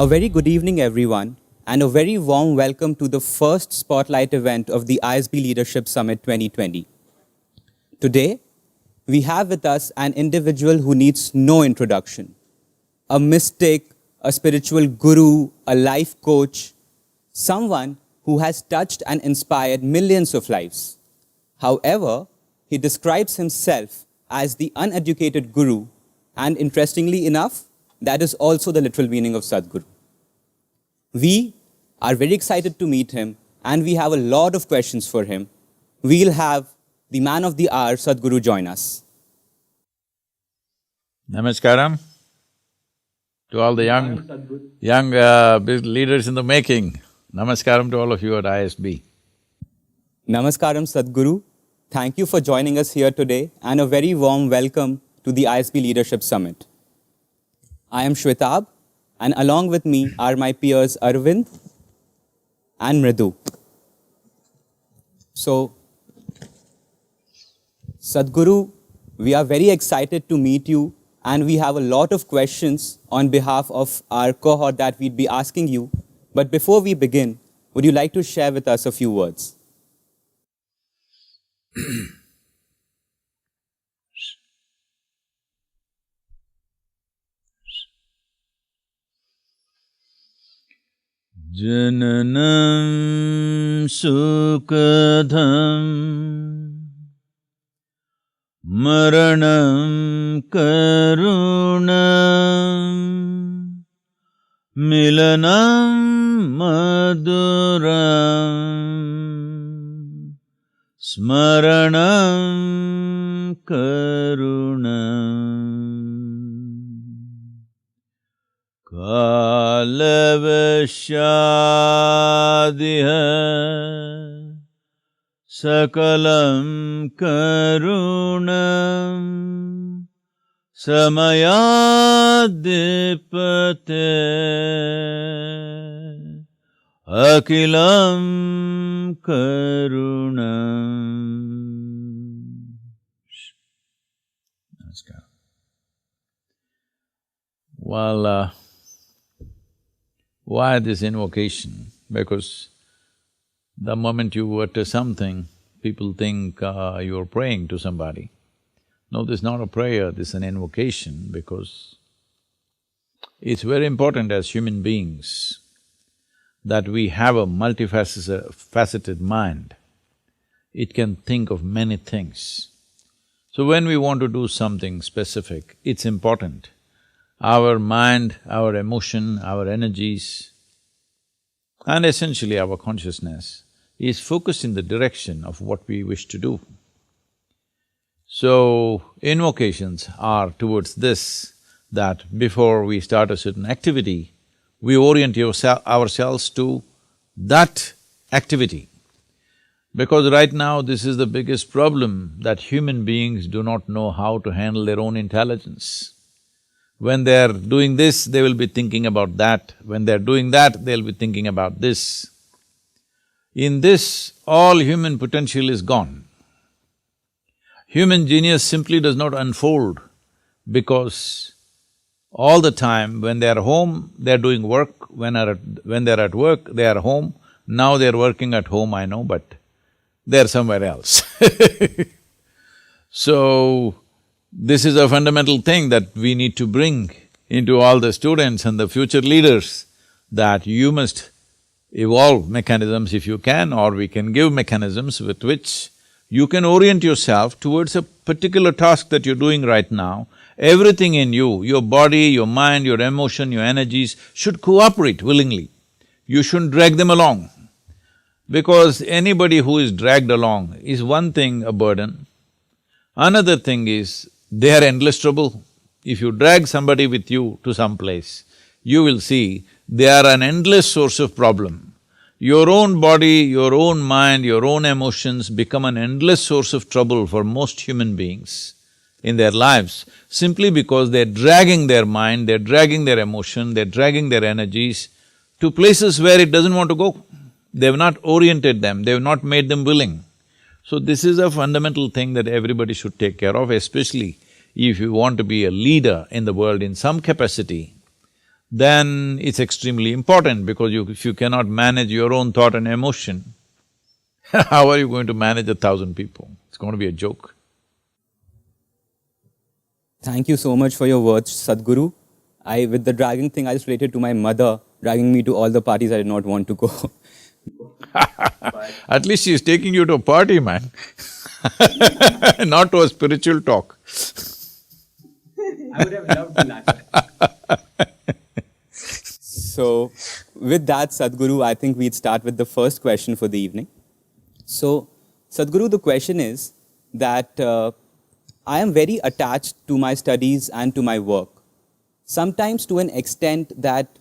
A very good evening, everyone, and a very warm welcome to the first Spotlight event of the ISB Leadership Summit 2020. Today, we have with us an individual who needs no introduction, a mystic, a spiritual guru, a life coach, someone who has touched and inspired millions of lives. However, he describes himself as the uneducated guru, and interestingly enough, that is also the literal meaning of Sadhguru. We are very excited to meet him, and we have a lot of questions for him. We'll have the man of the hour, Sadhguru, join us. Namaskaram to all the young leaders in the making. Namaskaram to all of you at ISB. Namaskaram, Sadhguru. Thank you for joining us here today, and a very warm welcome to the ISB Leadership Summit. I am Shwetab, and along with me are my peers Arvind and Mridu. So, Sadhguru, we are very excited to meet you, and we have a lot of questions on behalf of our cohort that we'd be asking you. But before we begin, would you like to share with us a few words? Jananam sukadham maranam karunam milanam maduram smaranam karunam kalavashadiha sakalam karunam samayadipate akilam karunam. Namaskar. Well, why this invocation? Because the moment you utter something, people think you're praying to somebody. No, this is not a prayer, this is an invocation, because it's very important as human beings that we have a multifaceted mind. It can think of many things. So when we want to do something specific, it's important. Our mind, our emotion, our energies, and essentially our consciousness is focused in the direction of what we wish to do. So, invocations are towards this, that before we start a certain activity, we orient ourselves to that activity. Because right now, this is the biggest problem, that human beings do not know how to handle their own intelligence. When they're doing this, they will be thinking about that. When they're doing that, they'll be thinking about this. In this, all human potential is gone. Human genius simply does not unfold because all the time when they're home, they're doing work, when they're at work, they are home. Now they're working at home, I know, but they're somewhere else. So, this is a fundamental thing that we need to bring into all the students and the future leaders, that you must evolve mechanisms if you can, or we can give mechanisms with which you can orient yourself towards a particular task that you're doing right now. Everything in you, your body, your mind, your emotion, your energies should cooperate willingly. You shouldn't drag them along. Because anybody who is dragged along is one thing a burden, another thing is they are endless trouble. If you drag somebody with you to some place, you will see they are an endless source of problem. Your own body, your own mind, your own emotions become an endless source of trouble for most human beings in their lives, simply because they're dragging their mind, they're dragging their emotion, they're dragging their energies to places where it doesn't want to go. They've not oriented them, they've not made them willing. So this is a fundamental thing that everybody should take care of, especially if you want to be a leader in the world in some capacity. then it's extremely important because if you cannot manage your own thought and emotion, how are you going to manage 1,000 people? It's going to be a joke. Thank you so much for your words, Sadhguru. With the dragging thing, I just related to my mother dragging me to all the parties I did not want to go. At least she's taking you to a party, man. Not to a spiritual talk. I would have loved that. So, with that, Sadhguru, I think we'd start with the first question for the evening. So, Sadhguru, the question is that I am very attached to my studies and to my work, sometimes to an extent that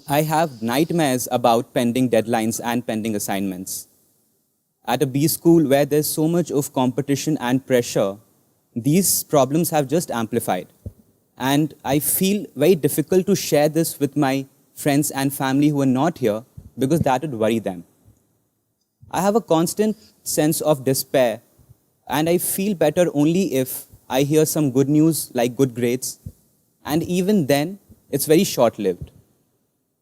I have nightmares about pending deadlines and pending assignments. At a B school where there's so much of competition and pressure, these problems have just amplified. And I feel very difficult to share this with my friends and family who are not here because that would worry them. I have a constant sense of despair, and I feel better only if I hear some good news like good grades, and even then, it's very short-lived.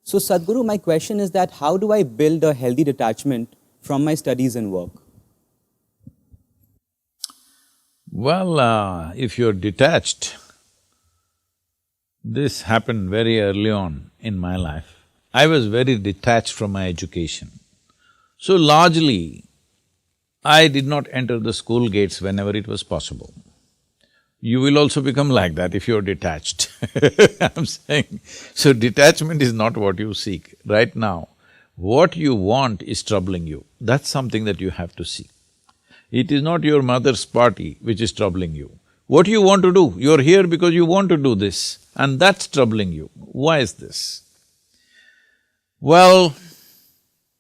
So Sadhguru, my question is that how do I build a healthy detachment from my studies and work? Well, if you're detached, this happened very early on in my life. I was very detached from my education. So largely, I did not enter the school gates whenever it was possible. You will also become like that if you're detached. I'm saying, so detachment is not what you seek. Right now, what you want is troubling you. That's something that you have to see. It is not your mother's party which is troubling you. What you want to do, you're here because you want to do this, and that's troubling you. Why is this? Well,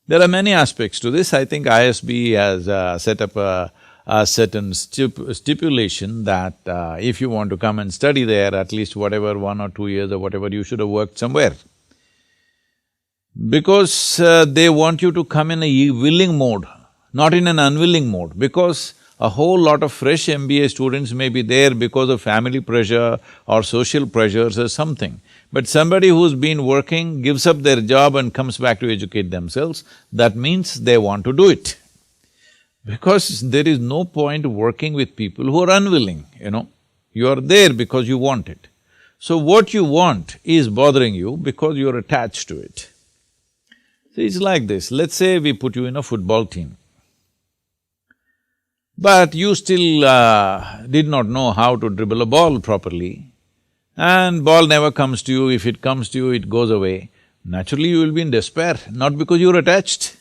there are many aspects to this. I think ISB has set up a certain stipulation that if you want to come and study there, at least whatever 1 or 2 years or whatever, you should have worked somewhere. Because they want you to come in a willing mode, not in an unwilling mode, because a whole lot of fresh MBA students may be there because of family pressure or social pressures or something. But somebody who's been working, gives up their job and comes back to educate themselves, that means they want to do it. Because there is no point working with people who are unwilling, you know. You are there because you want it. So what you want is bothering you because you're attached to it. So it's like this, let's say we put you in a football team. But you still did not know how to dribble a ball properly, and ball never comes to you. If it comes to you, it goes away. Naturally, you will be in despair, not because you're attached,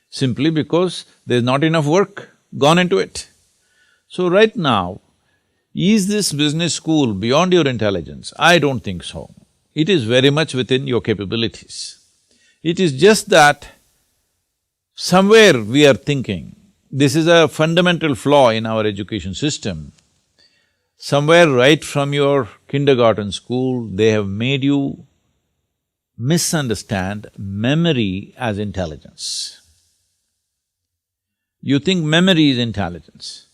simply because there's not enough work gone into it. So right now, is this business school beyond your intelligence? I don't think so. It is very much within your capabilities. It is just that somewhere we are thinking, this is a fundamental flaw in our education system. Somewhere right from your kindergarten school, they have made you misunderstand memory as intelligence. You think memory is intelligence.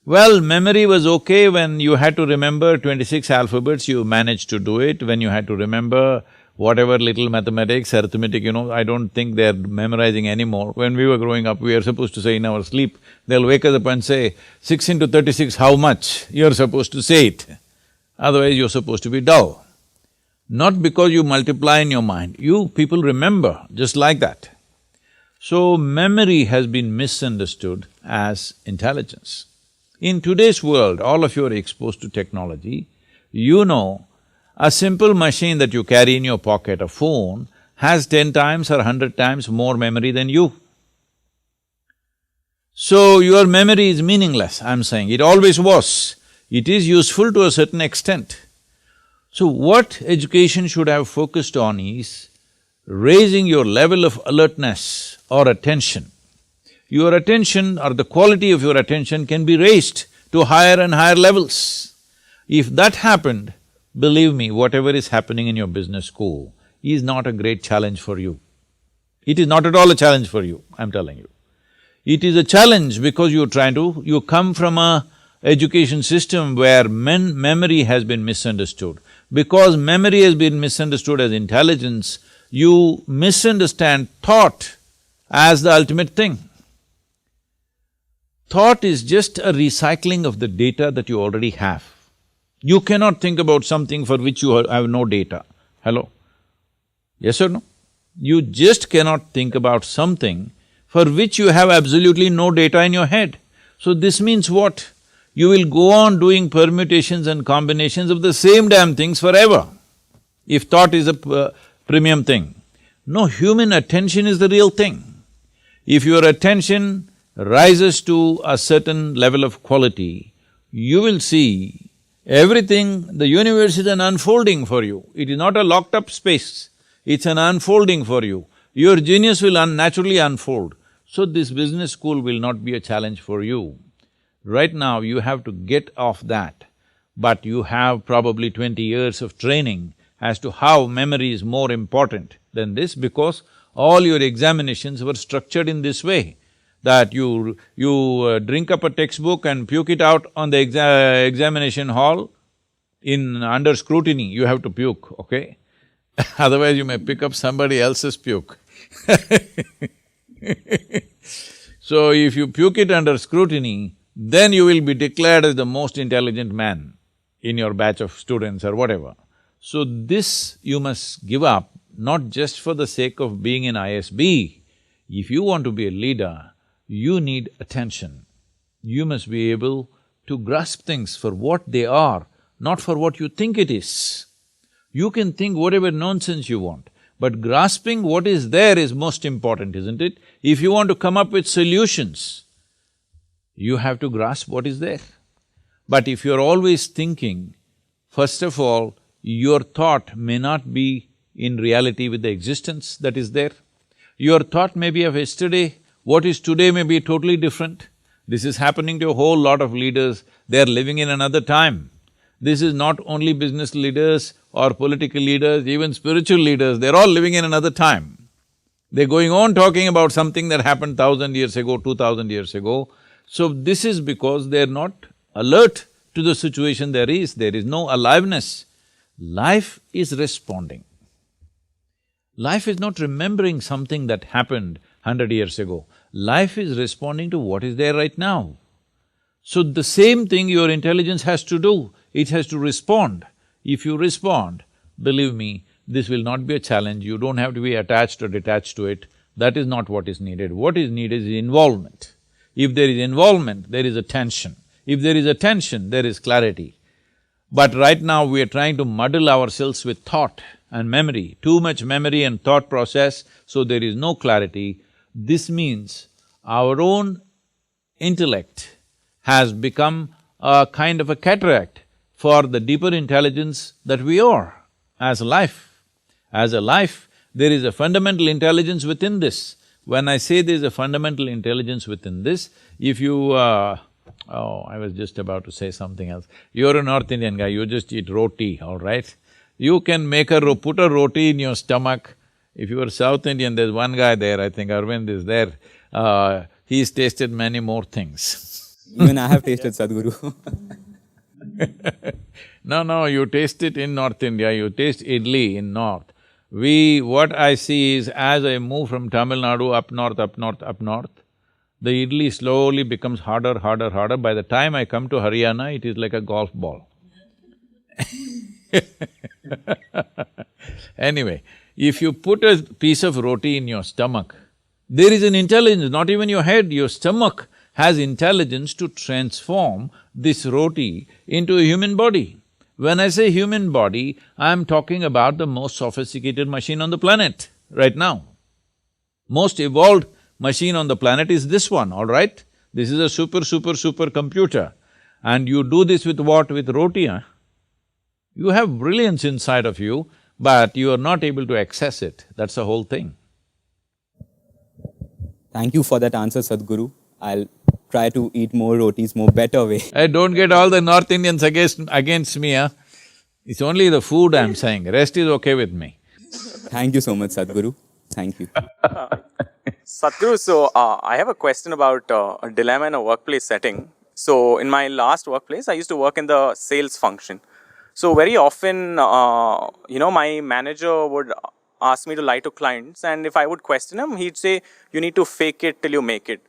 Well, memory was okay when you had to remember 26 alphabets, you managed to do it. When you had to remember whatever little mathematics, arithmetic, you know, I don't think they're memorizing anymore. When we were growing up, we were supposed to say in our sleep, they'll wake us up and say, 6 into 36, how much? You're supposed to say it. Otherwise, you're supposed to be dull. Not because you multiply in your mind, you people remember just like that. So, memory has been misunderstood as intelligence. In today's world, all of you are exposed to technology, you know a simple machine that you carry in your pocket, a phone, has 10 times or 100 times more memory than you. So, your memory is meaningless, I'm saying, it always was. It is useful to a certain extent. So, what education should have focused on is raising your level of alertness or attention. Your attention or the quality of your attention can be raised to higher and higher levels. If that happened, believe me, whatever is happening in your business school is not a great challenge for you. It is not at all a challenge for you, I'm telling you. It is a challenge because you come from a education system where memory has been misunderstood. Because memory has been misunderstood as intelligence, you misunderstand thought as the ultimate thing. Thought is just a recycling of the data that you already have. You cannot think about something for which you have no data. Hello? Yes or no? You just cannot think about something for which you have absolutely no data in your head. So this means what? You will go on doing permutations and combinations of the same damn things forever, if thought is a premium thing. No, human attention is the real thing. If your attention rises to a certain level of quality, you will see everything, the universe is an unfolding for you. It is not a locked up space, it's an unfolding for you. Your genius will naturally unfold. So this business school will not be a challenge for you. Right now, you have to get off that, but you have probably 20 years of training as to how memory is more important than this, because all your examinations were structured in this way, that you drink up a textbook and puke it out on the examination hall under scrutiny, you have to puke, okay? Otherwise you may pick up somebody else's puke. So if you puke it under scrutiny, then you will be declared as the most intelligent man in your batch of students or whatever. So this you must give up, not just for the sake of being in ISB. If you want to be a leader, you need attention. You must be able to grasp things for what they are, not for what you think it is. You can think whatever nonsense you want, but grasping what is there is most important, isn't it? If you want to come up with solutions, you have to grasp what is there. But if you're always thinking, first of all, your thought may not be in reality with the existence that is there. Your thought may be of yesterday, what is today may be totally different. This is happening to a whole lot of leaders, they're living in another time. This is not only business leaders or political leaders, even spiritual leaders, they're all living in another time. They're going on talking about something that happened 1,000 years ago, 2,000 years ago. So this is because they're not alert to the situation there is no aliveness. Life is responding. Life is not remembering something that happened 100 years ago. Life is responding to what is there right now. So the same thing your intelligence has to do, it has to respond. If you respond, believe me, this will not be a challenge, you don't have to be attached or detached to it. That is not what is needed. What is needed is involvement. If there is involvement, there is attention. If there is attention, there is clarity. But right now we are trying to muddle ourselves with thought and memory, too much memory and thought process, so there is no clarity. This means our own intellect has become a kind of a cataract for the deeper intelligence that we are as a life. As a life, there is a fundamental intelligence within this. When I say there is a fundamental intelligence within this, if you… I was just about to say something else. You're a North Indian guy, you just eat roti, all right? You can put a roti in your stomach. If you are South Indian, there's one guy there, I think Arvind is there, he's tasted many more things. Even I have tasted Sadhguru. No, you taste it in North India, you taste idli in North. What I see is, as I move from Tamil Nadu up north, the idli slowly becomes harder. By the time I come to Haryana, it is like a golf ball. Anyway, if you put a piece of roti in your stomach, there is an intelligence, not even your head, your stomach has intelligence to transform this roti into a human body. When I say human body, I'm talking about the most sophisticated machine on the planet right now. Most evolved machine on the planet is this one, all right? This is a super computer. And you do this with what? With roti, huh? You have brilliance inside of you, but you are not able to access it, that's the whole thing. Thank you for that answer, Sadhguru. I'll try to eat more rotis, more better way. Hey, don't get all the North Indians against me, huh? It's only the food I'm saying, rest is okay with me. Thank you so much, Sadhguru. Thank you. Sadhguru, so I have a question about a dilemma in a workplace setting. So in my last workplace, I used to work in the sales function. So very often, my manager would ask me to lie to clients, and if I would question him, he'd say, "You need to fake it till you make it."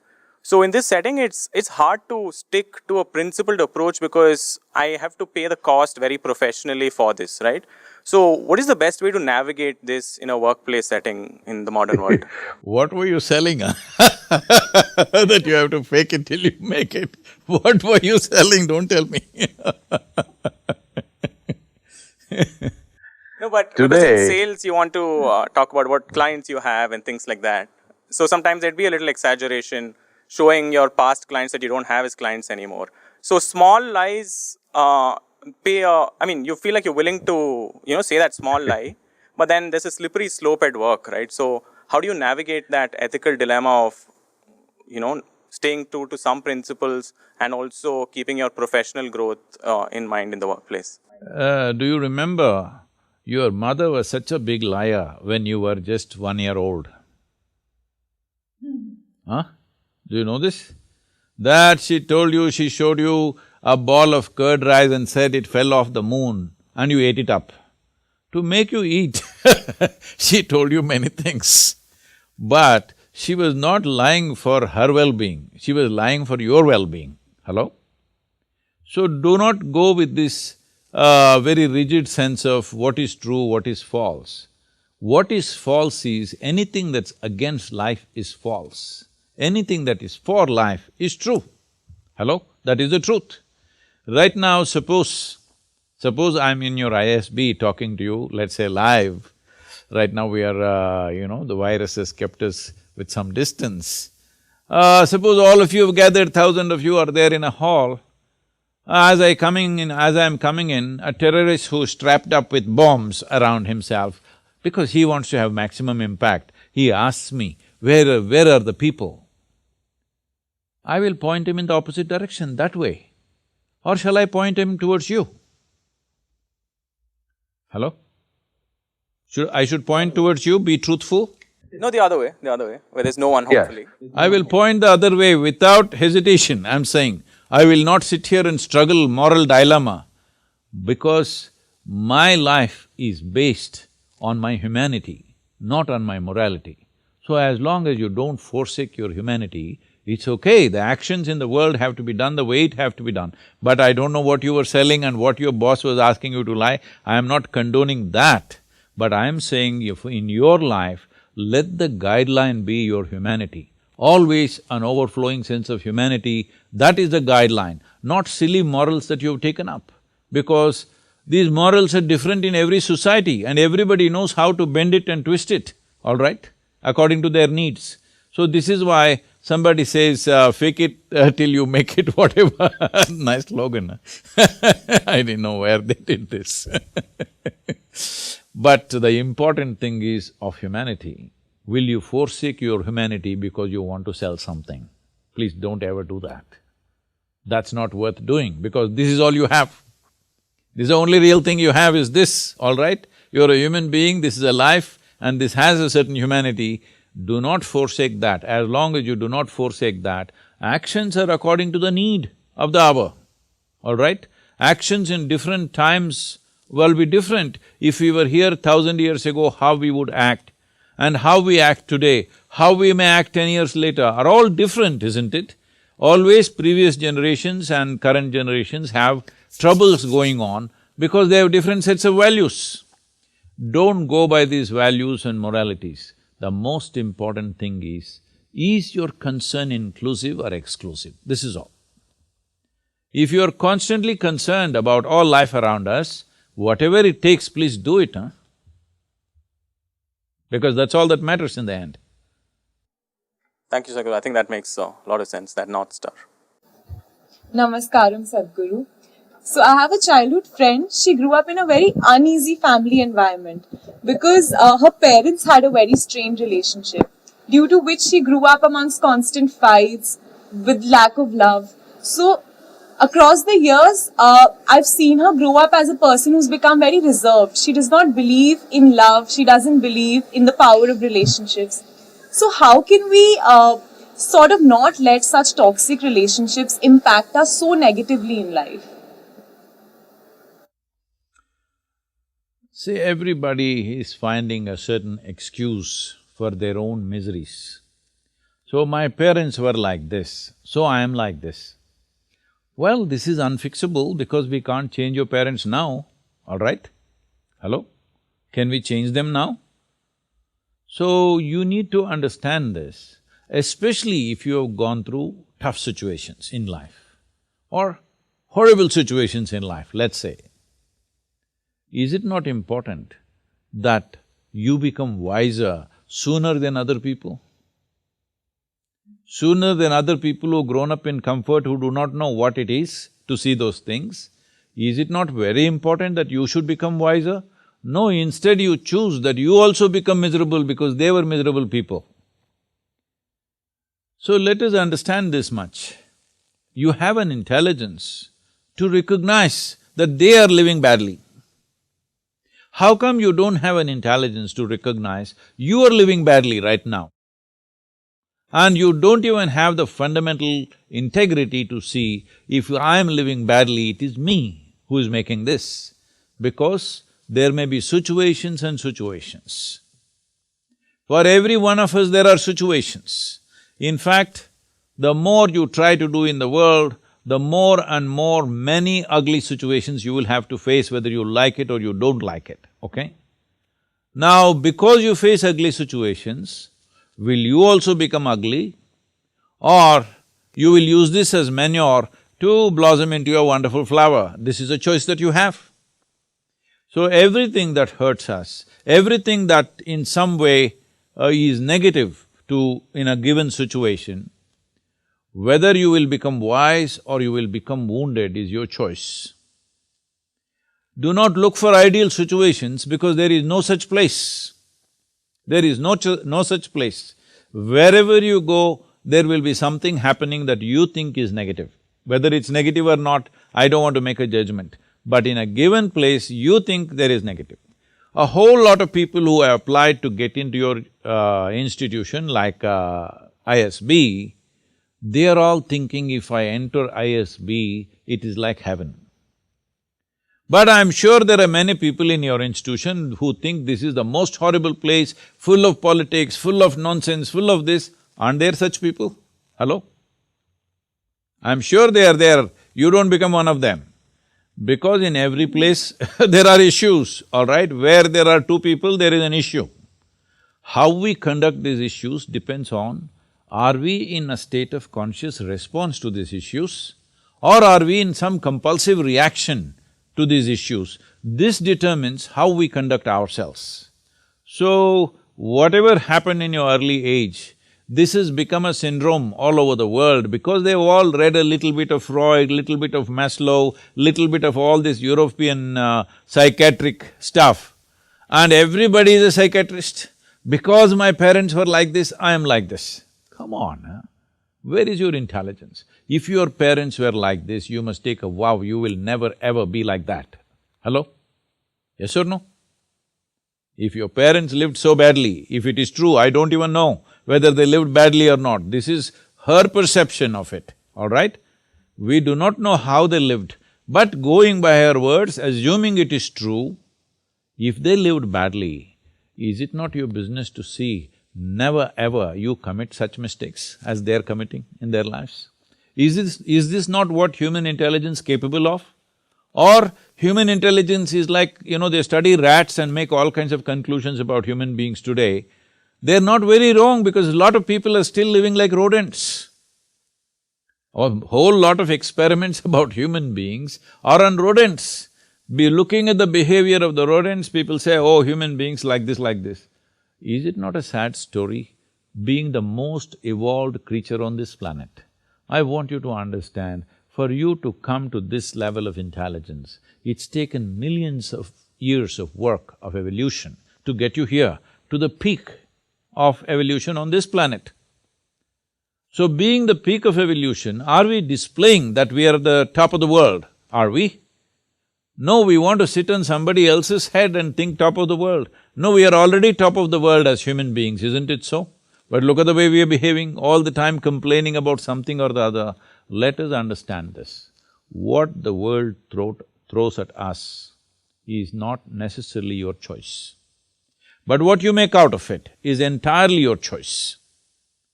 So in this setting, it's hard to stick to a principled approach because I have to pay the cost very professionally for this, right? So what is the best way to navigate this in a workplace setting in the modern world? What were you selling, huh? That you have to fake it till you make it. What were you selling? Don't tell me. No, but because in Today- sales you want to talk about what clients you have and things like that. So sometimes there'd be a little exaggeration, showing your past clients that you don't have as clients anymore. So small lies you feel like you're willing to, say that small lie, but then there's a slippery slope at work, right? So how do you navigate that ethical dilemma of, staying true to some principles and also keeping your professional growth in mind in the workplace? Do you remember your mother was such a big liar when you were just 1 year old? Huh? Do you know this? That she told you, she showed you a ball of curd rice and said it fell off the moon and you ate it up. To make you eat, she told you many things. But she was not lying for her well-being, she was lying for your well-being. Hello? So do not go with this very rigid sense of what is true, what is false. What is false is anything that's against life is false. Anything that is for life is true. Hello? That is the truth. Right now, suppose I'm in your ISB talking to you, let's say live. Right now we are, the virus has kept us with some distance. Suppose all of you have gathered, 1,000 of you are there in a hall. As I'm coming in, a terrorist who's strapped up with bombs around himself, because he wants to have maximum impact, he asks me, where are the people? I will point him in the opposite direction, that way. Or shall I point him towards you? Hello? I should point towards you, be truthful? No, the other way, where there's no one, hopefully. I will point the other way without hesitation, I'm saying. I will not sit here and struggle moral dilemma, because my life is based on my humanity, not on my morality. So as long as you don't forsake your humanity, it's okay, the actions in the world have to be done the way it have to be done. But I don't know what you were selling and what your boss was asking you to lie, I am not condoning that. But I am saying if in your life, let the guideline be your humanity. Always an overflowing sense of humanity, that is the guideline, not silly morals that you've taken up. Because these morals are different in every society and everybody knows how to bend it and twist it, all right, according to their needs. So this is why somebody says, fake it till you make it, whatever. Nice slogan. I didn't know where they did this. But the important thing is of humanity. Will you forsake your humanity because you want to sell something? Please don't ever do that. That's not worth doing because this is all you have. This is the only real thing you have is this, all right? You're a human being, this is a life and this has a certain humanity. Do not forsake that. As long as you do not forsake that, actions are according to the need of the hour, all right? Actions in different times will be different. If we were here 1,000 years ago, how we would act, and how we act today, how we may act 10 years later are all different, isn't it? Always previous generations and current generations have troubles going on because they have different sets of values. Don't go by these values and moralities. The most important thing is your concern inclusive or exclusive? This is all. If you're constantly concerned about all life around us, whatever it takes, please do it, huh? Because that's all that matters in the end. Thank you, Sadhguru. I think that makes a lot of sense, that North Star. Namaskaram, Sadhguru. So I have a childhood friend. She grew up in a very uneasy family environment because her parents had a very strained relationship, due to which she grew up amongst constant fights with lack of love. So across the years, I've seen her grow up as a person who's become very reserved. She does not believe in love. She doesn't believe in the power of relationships. So how can we sort of not let such toxic relationships impact us so negatively in life? See, everybody is finding a certain excuse for their own miseries. So, my parents were like this, so I am like this. Well, this is unfixable because we can't change your parents now, all right? Hello? Can we change them now? So, you need to understand this, especially if you have gone through tough situations in life or horrible situations in life, let's say. Is it not important that you become wiser sooner than other people? Sooner than other people who've grown up in comfort, who do not know what it is to see those things? Is it not very important that you should become wiser? No, instead you choose that you also become miserable because they were miserable people. So let us understand this much. You have an intelligence to recognize that they are living badly. How come you don't have an intelligence to recognize you are living badly right now? And you don't even have the fundamental integrity to see if I am living badly, it is me who is making this. Because there may be situations and situations. For every one of us there are situations. In fact, the more you try to do in the world, the more and more many ugly situations you will have to face, whether you like it or you don't like it, okay? Now, because you face ugly situations, will you also become ugly? Or you will use this as manure to blossom into a wonderful flower? This is a choice that you have. So everything that hurts us, everything that in some way is negative in a given situation, whether you will become wise or you will become wounded is your choice. Do not look for ideal situations because there is no such place. There is no such place. Wherever you go, there will be something happening that you think is negative. Whether it's negative or not, I don't want to make a judgment. But in a given place, you think there is negative. A whole lot of people who have applied to get into your institution like ISB, they are all thinking if I enter ISB, it is like heaven. But I'm sure there are many people in your institution who think this is the most horrible place, full of politics, full of nonsense, full of this. Aren't there such people? Hello? I'm sure they are there, you don't become one of them. Because in every place there are issues, all right? Where there are two people, there is an issue. How we conduct these issues depends on, are we in a state of conscious response to these issues or are we in some compulsive reaction to these issues? This determines how we conduct ourselves. So, whatever happened in your early age, this has become a syndrome all over the world because they've all read a little bit of Freud, little bit of Maslow, little bit of all this European psychiatric stuff. And everybody is a psychiatrist. Because my parents were like this, I am like this. Come on, huh? Where is your intelligence? If your parents were like this, you must take a vow, you will never ever be like that. Hello? Yes or no? If your parents lived so badly, if it is true, I don't even know whether they lived badly or not. This is her perception of it, all right? We do not know how they lived, but going by her words, assuming it is true, if they lived badly, is it not your business to see never ever you commit such mistakes as they're committing in their lives? Is this not what human intelligence capable of? Or human intelligence is like, they study rats and make all kinds of conclusions about human beings today. They're not very wrong because a lot of people are still living like rodents. A whole lot of experiments about human beings are on rodents. Be looking at the behavior of the rodents, people say, oh, human beings like this, like this. Is it not a sad story? Being the most evolved creature on this planet, I want you to understand, for you to come to this level of intelligence, it's taken millions of years of work, of evolution, to get you here, to the peak of evolution on this planet. So being the peak of evolution, are we displaying that we are at the top of the world? Are we? No, we want to sit on somebody else's head and think top of the world. No, we are already top of the world as human beings, isn't it so? But look at the way we are behaving, all the time complaining about something or the other. Let us understand this. What the world throws at us, is not necessarily your choice. But what you make out of it is entirely your choice.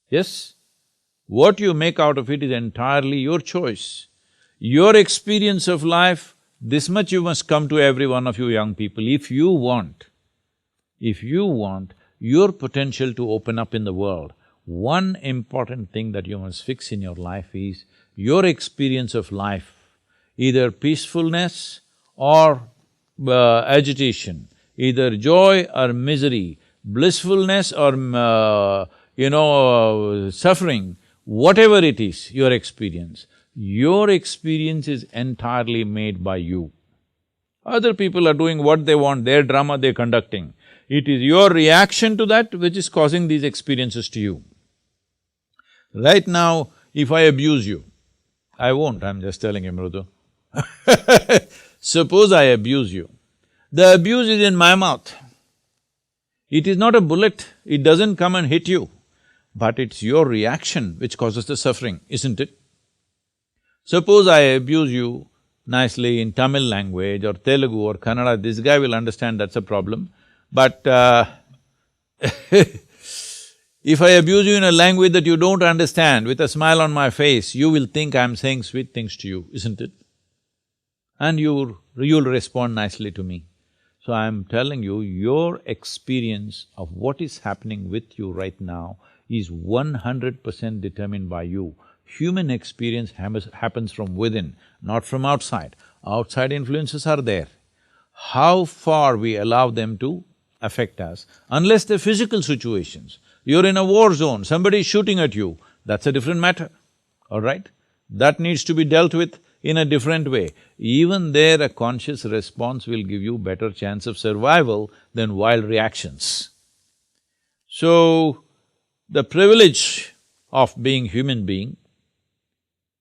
Yes? What you make out of it is entirely your choice. Your experience of life, this much you must come to every one of you young people, if you want your potential to open up in the world, one important thing that you must fix in your life is your experience of life, either peacefulness or agitation, either joy or misery, blissfulness or suffering, whatever it is, your experience is entirely made by you. Other people are doing what they want, their drama they're conducting. It is your reaction to that which is causing these experiences to you. Right now, if I abuse you, I won't, I'm just telling you, Mrudu. Suppose I abuse you, the abuse is in my mouth. It is not a bullet, it doesn't come and hit you, but it's your reaction which causes the suffering, isn't it? Suppose I abuse you nicely in Tamil language or Telugu or Kannada, this guy will understand that's a problem. But if I abuse you in a language that you don't understand, with a smile on my face, you will think I'm saying sweet things to you, isn't it? And you'll respond nicely to me. So I'm telling you, your experience of what is happening with you right now is 100% determined by you. Human experience happens from within, not from outside. Outside influences are there. How far we allow them to affect us, unless they're physical situations. You're in a war zone, somebody is shooting at you, that's a different matter, all right? That needs to be dealt with in a different way. Even there, a conscious response will give you better chance of survival than wild reactions. So, the privilege of being human being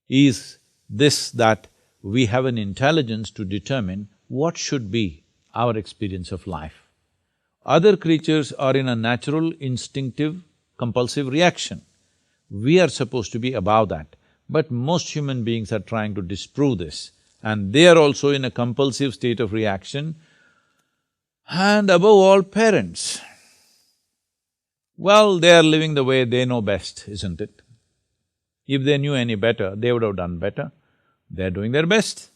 is this, that we have an intelligence to determine what should be our experience of life. Other creatures are in a natural, instinctive, compulsive reaction. We are supposed to be above that. But most human beings are trying to disprove this, and they are also in a compulsive state of reaction. And above all, parents. Well, they are living the way they know best, isn't it? If they knew any better, they would have done better. They're doing their best.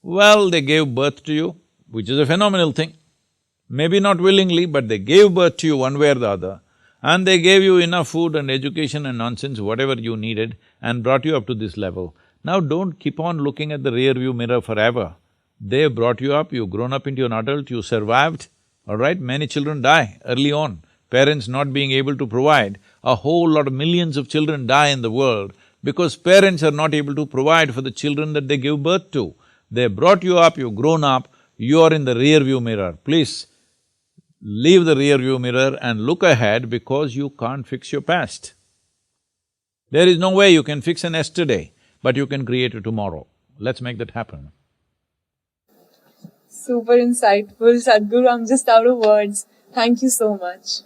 Well, they gave birth to you, which is a phenomenal thing. Maybe not willingly, but they gave birth to you one way or the other, and they gave you enough food and education and nonsense, whatever you needed, and brought you up to this level. Now don't keep on looking at the rear view mirror forever. They brought you up, you've grown up into an adult, you survived, all right? Many children die early on, parents not being able to provide. A whole lot of millions of children die in the world because parents are not able to provide for the children that they give birth to. They brought you up, you've grown up, you are in the rear view mirror. Please, leave the rear view mirror and look ahead, because you can't fix your past. There is no way you can fix an yesterday, but you can create a tomorrow. Let's make that happen. Super insightful, Sadhguru. I'm just out of words. Thank you so much.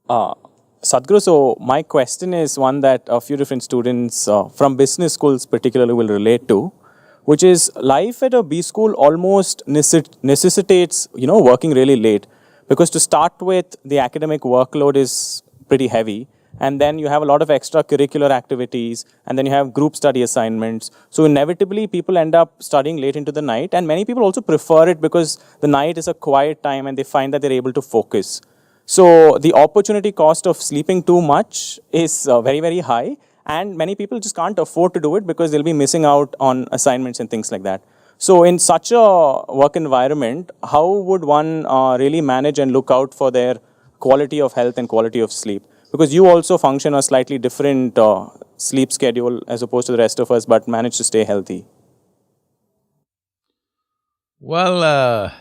Sadhguru, so my question is one that a few different students from business schools particularly will relate to, which is life at a B school almost necessitates, working really late. Because to start with, the academic workload is pretty heavy, and then you have a lot of extracurricular activities, and then you have group study assignments. So inevitably, people end up studying late into the night, and many people also prefer it because the night is a quiet time and they find that they're able to focus. So the opportunity cost of sleeping too much is very, very high, and many people just can't afford to do it because they'll be missing out on assignments and things like that. So in such a work environment, how would one really manage and look out for their quality of health and quality of sleep? Because you also function a slightly different sleep schedule as opposed to the rest of us, but manage to stay healthy. Well,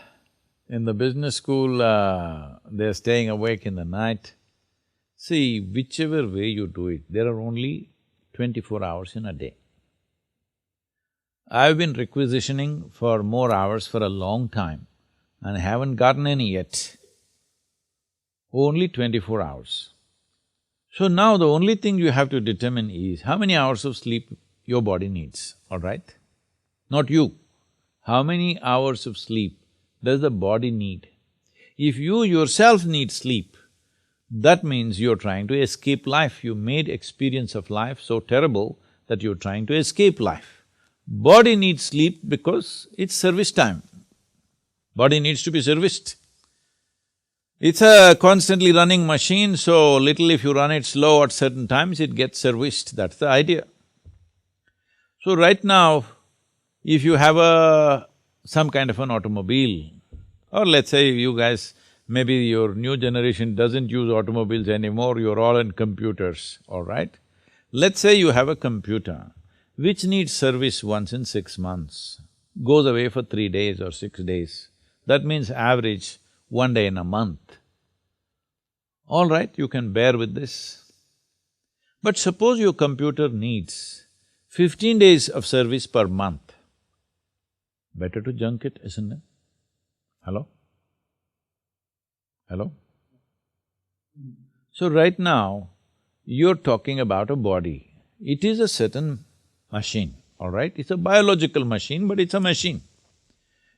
in the business school, they're staying awake in the night. See, whichever way you do it, there are only 24 hours in a day. I've been requisitioning for more hours for a long time and haven't gotten any yet. Only 24 hours. So now the only thing you have to determine is how many hours of sleep your body needs, all right? Not you. How many hours of sleep does the body need? If you yourself need sleep, that means you're trying to escape life. You made experience of life so terrible that you're trying to escape life. Body needs sleep because it's service time. Body needs to be serviced. It's a constantly running machine, so little if you run it slow at certain times, it gets serviced, that's the idea. So right now, if you have some kind of an automobile, or let's say you guys, maybe your new generation doesn't use automobiles anymore, you're all in computers, all right? Let's say you have a computer which needs service once in 6 months, goes away for 3 days or 6 days. That means average 1 day in a month. All right, you can bear with this. But suppose your computer needs 15 days of service per month. Better to junk it, isn't it? Hello? Hello? So right now, you're talking about a body. It is a certain machine, all right? It's a biological machine, but it's a machine.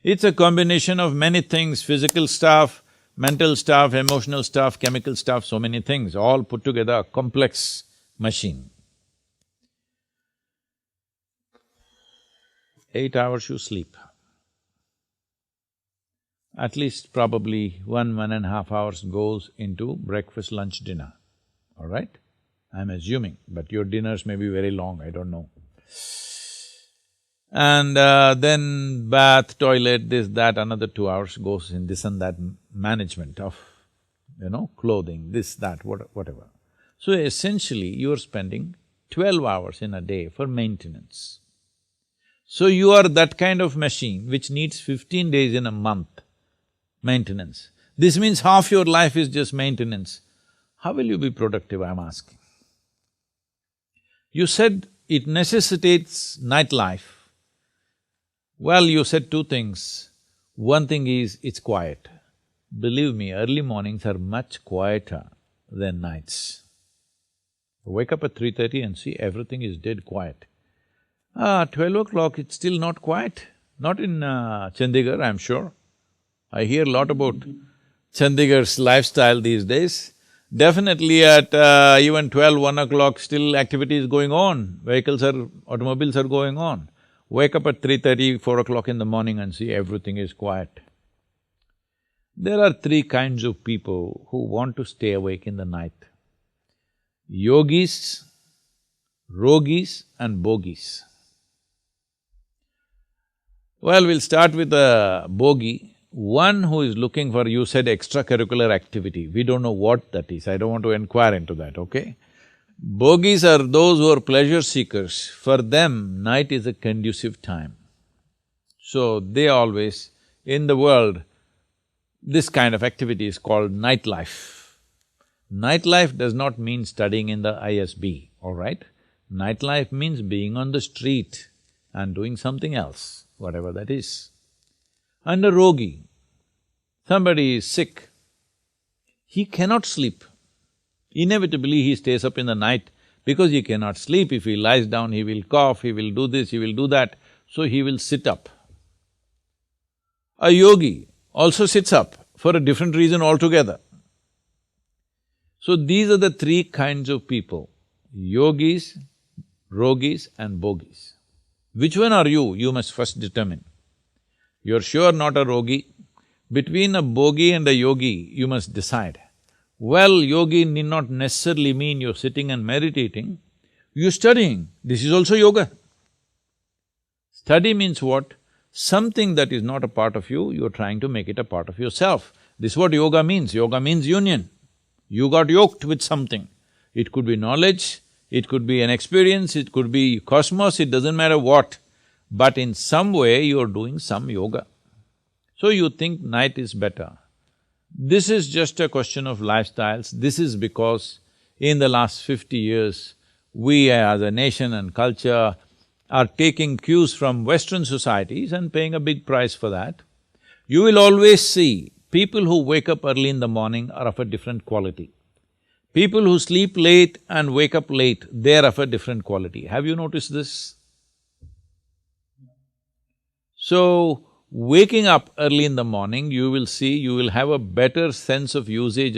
It's a combination of many things, physical stuff, mental stuff, emotional stuff, chemical stuff, so many things, all put together, a complex machine. 8 hours you sleep. At least probably 1.5 hours goes into breakfast, lunch, dinner, all right? I'm assuming, but your dinners may be very long, I don't know. And then bath, toilet, this, that, another 2 hours goes in this and that management of, clothing, this, that, whatever. So essentially, you're spending 12 hours in a day for maintenance. So you are that kind of machine which needs 15 days in a month maintenance. This means half your life is just maintenance. How will you be productive, I'm asking? You said it necessitates nightlife. Well, you said 2 things. One thing is, it's quiet. Believe me, early mornings are much quieter than nights. Wake up at 3:30 and see everything is dead quiet. 12 o'clock, it's still not quiet. Not in Chandigarh, I'm sure. I hear a lot about Chandigarh's lifestyle these days. Definitely at even 12, 1 o'clock, still activity is going on, automobiles are going on. Wake up at 3:30, 4 o'clock in the morning and see everything is quiet. There are 3 kinds of people who want to stay awake in the night: yogis, rogis and bogis. Well, we'll start with a bogi. One who is looking for, you said extracurricular activity, we don't know what that is, I don't want to inquire into that, okay? Bogies are those who are pleasure seekers. For them, night is a conducive time. So they always… in the world, this kind of activity is called nightlife. Nightlife does not mean studying in the ISB, all right? Nightlife means being on the street and doing something else, whatever that is. And a rogi, somebody is sick, he cannot sleep. Inevitably, he stays up in the night because he cannot sleep. If he lies down, he will cough, he will do this, he will do that, so he will sit up. A yogi also sits up for a different reason altogether. So these are the 3 kinds of people: yogis, rogis and bogis. Which one are you? You must first determine. You're sure not a rogi. Between a bogi and a yogi, you must decide. Well, yogi need not necessarily mean you're sitting and meditating, you're studying, this is also yoga. Study means what? Something that is not a part of you, you're trying to make it a part of yourself. This is what yoga means union. You got yoked with something. It could be knowledge, it could be an experience, it could be cosmos, it doesn't matter what, but in some way you're doing some yoga. So you think night is better. This is just a question of lifestyles. This is because in the last 50 years, we as a nation and culture are taking cues from Western societies and paying a big price for that. You will always see people who wake up early in the morning are of a different quality. People who sleep late and wake up late, they're of a different quality. Have you noticed this? So, waking up early in the morning, you will see you will have a better sense of usage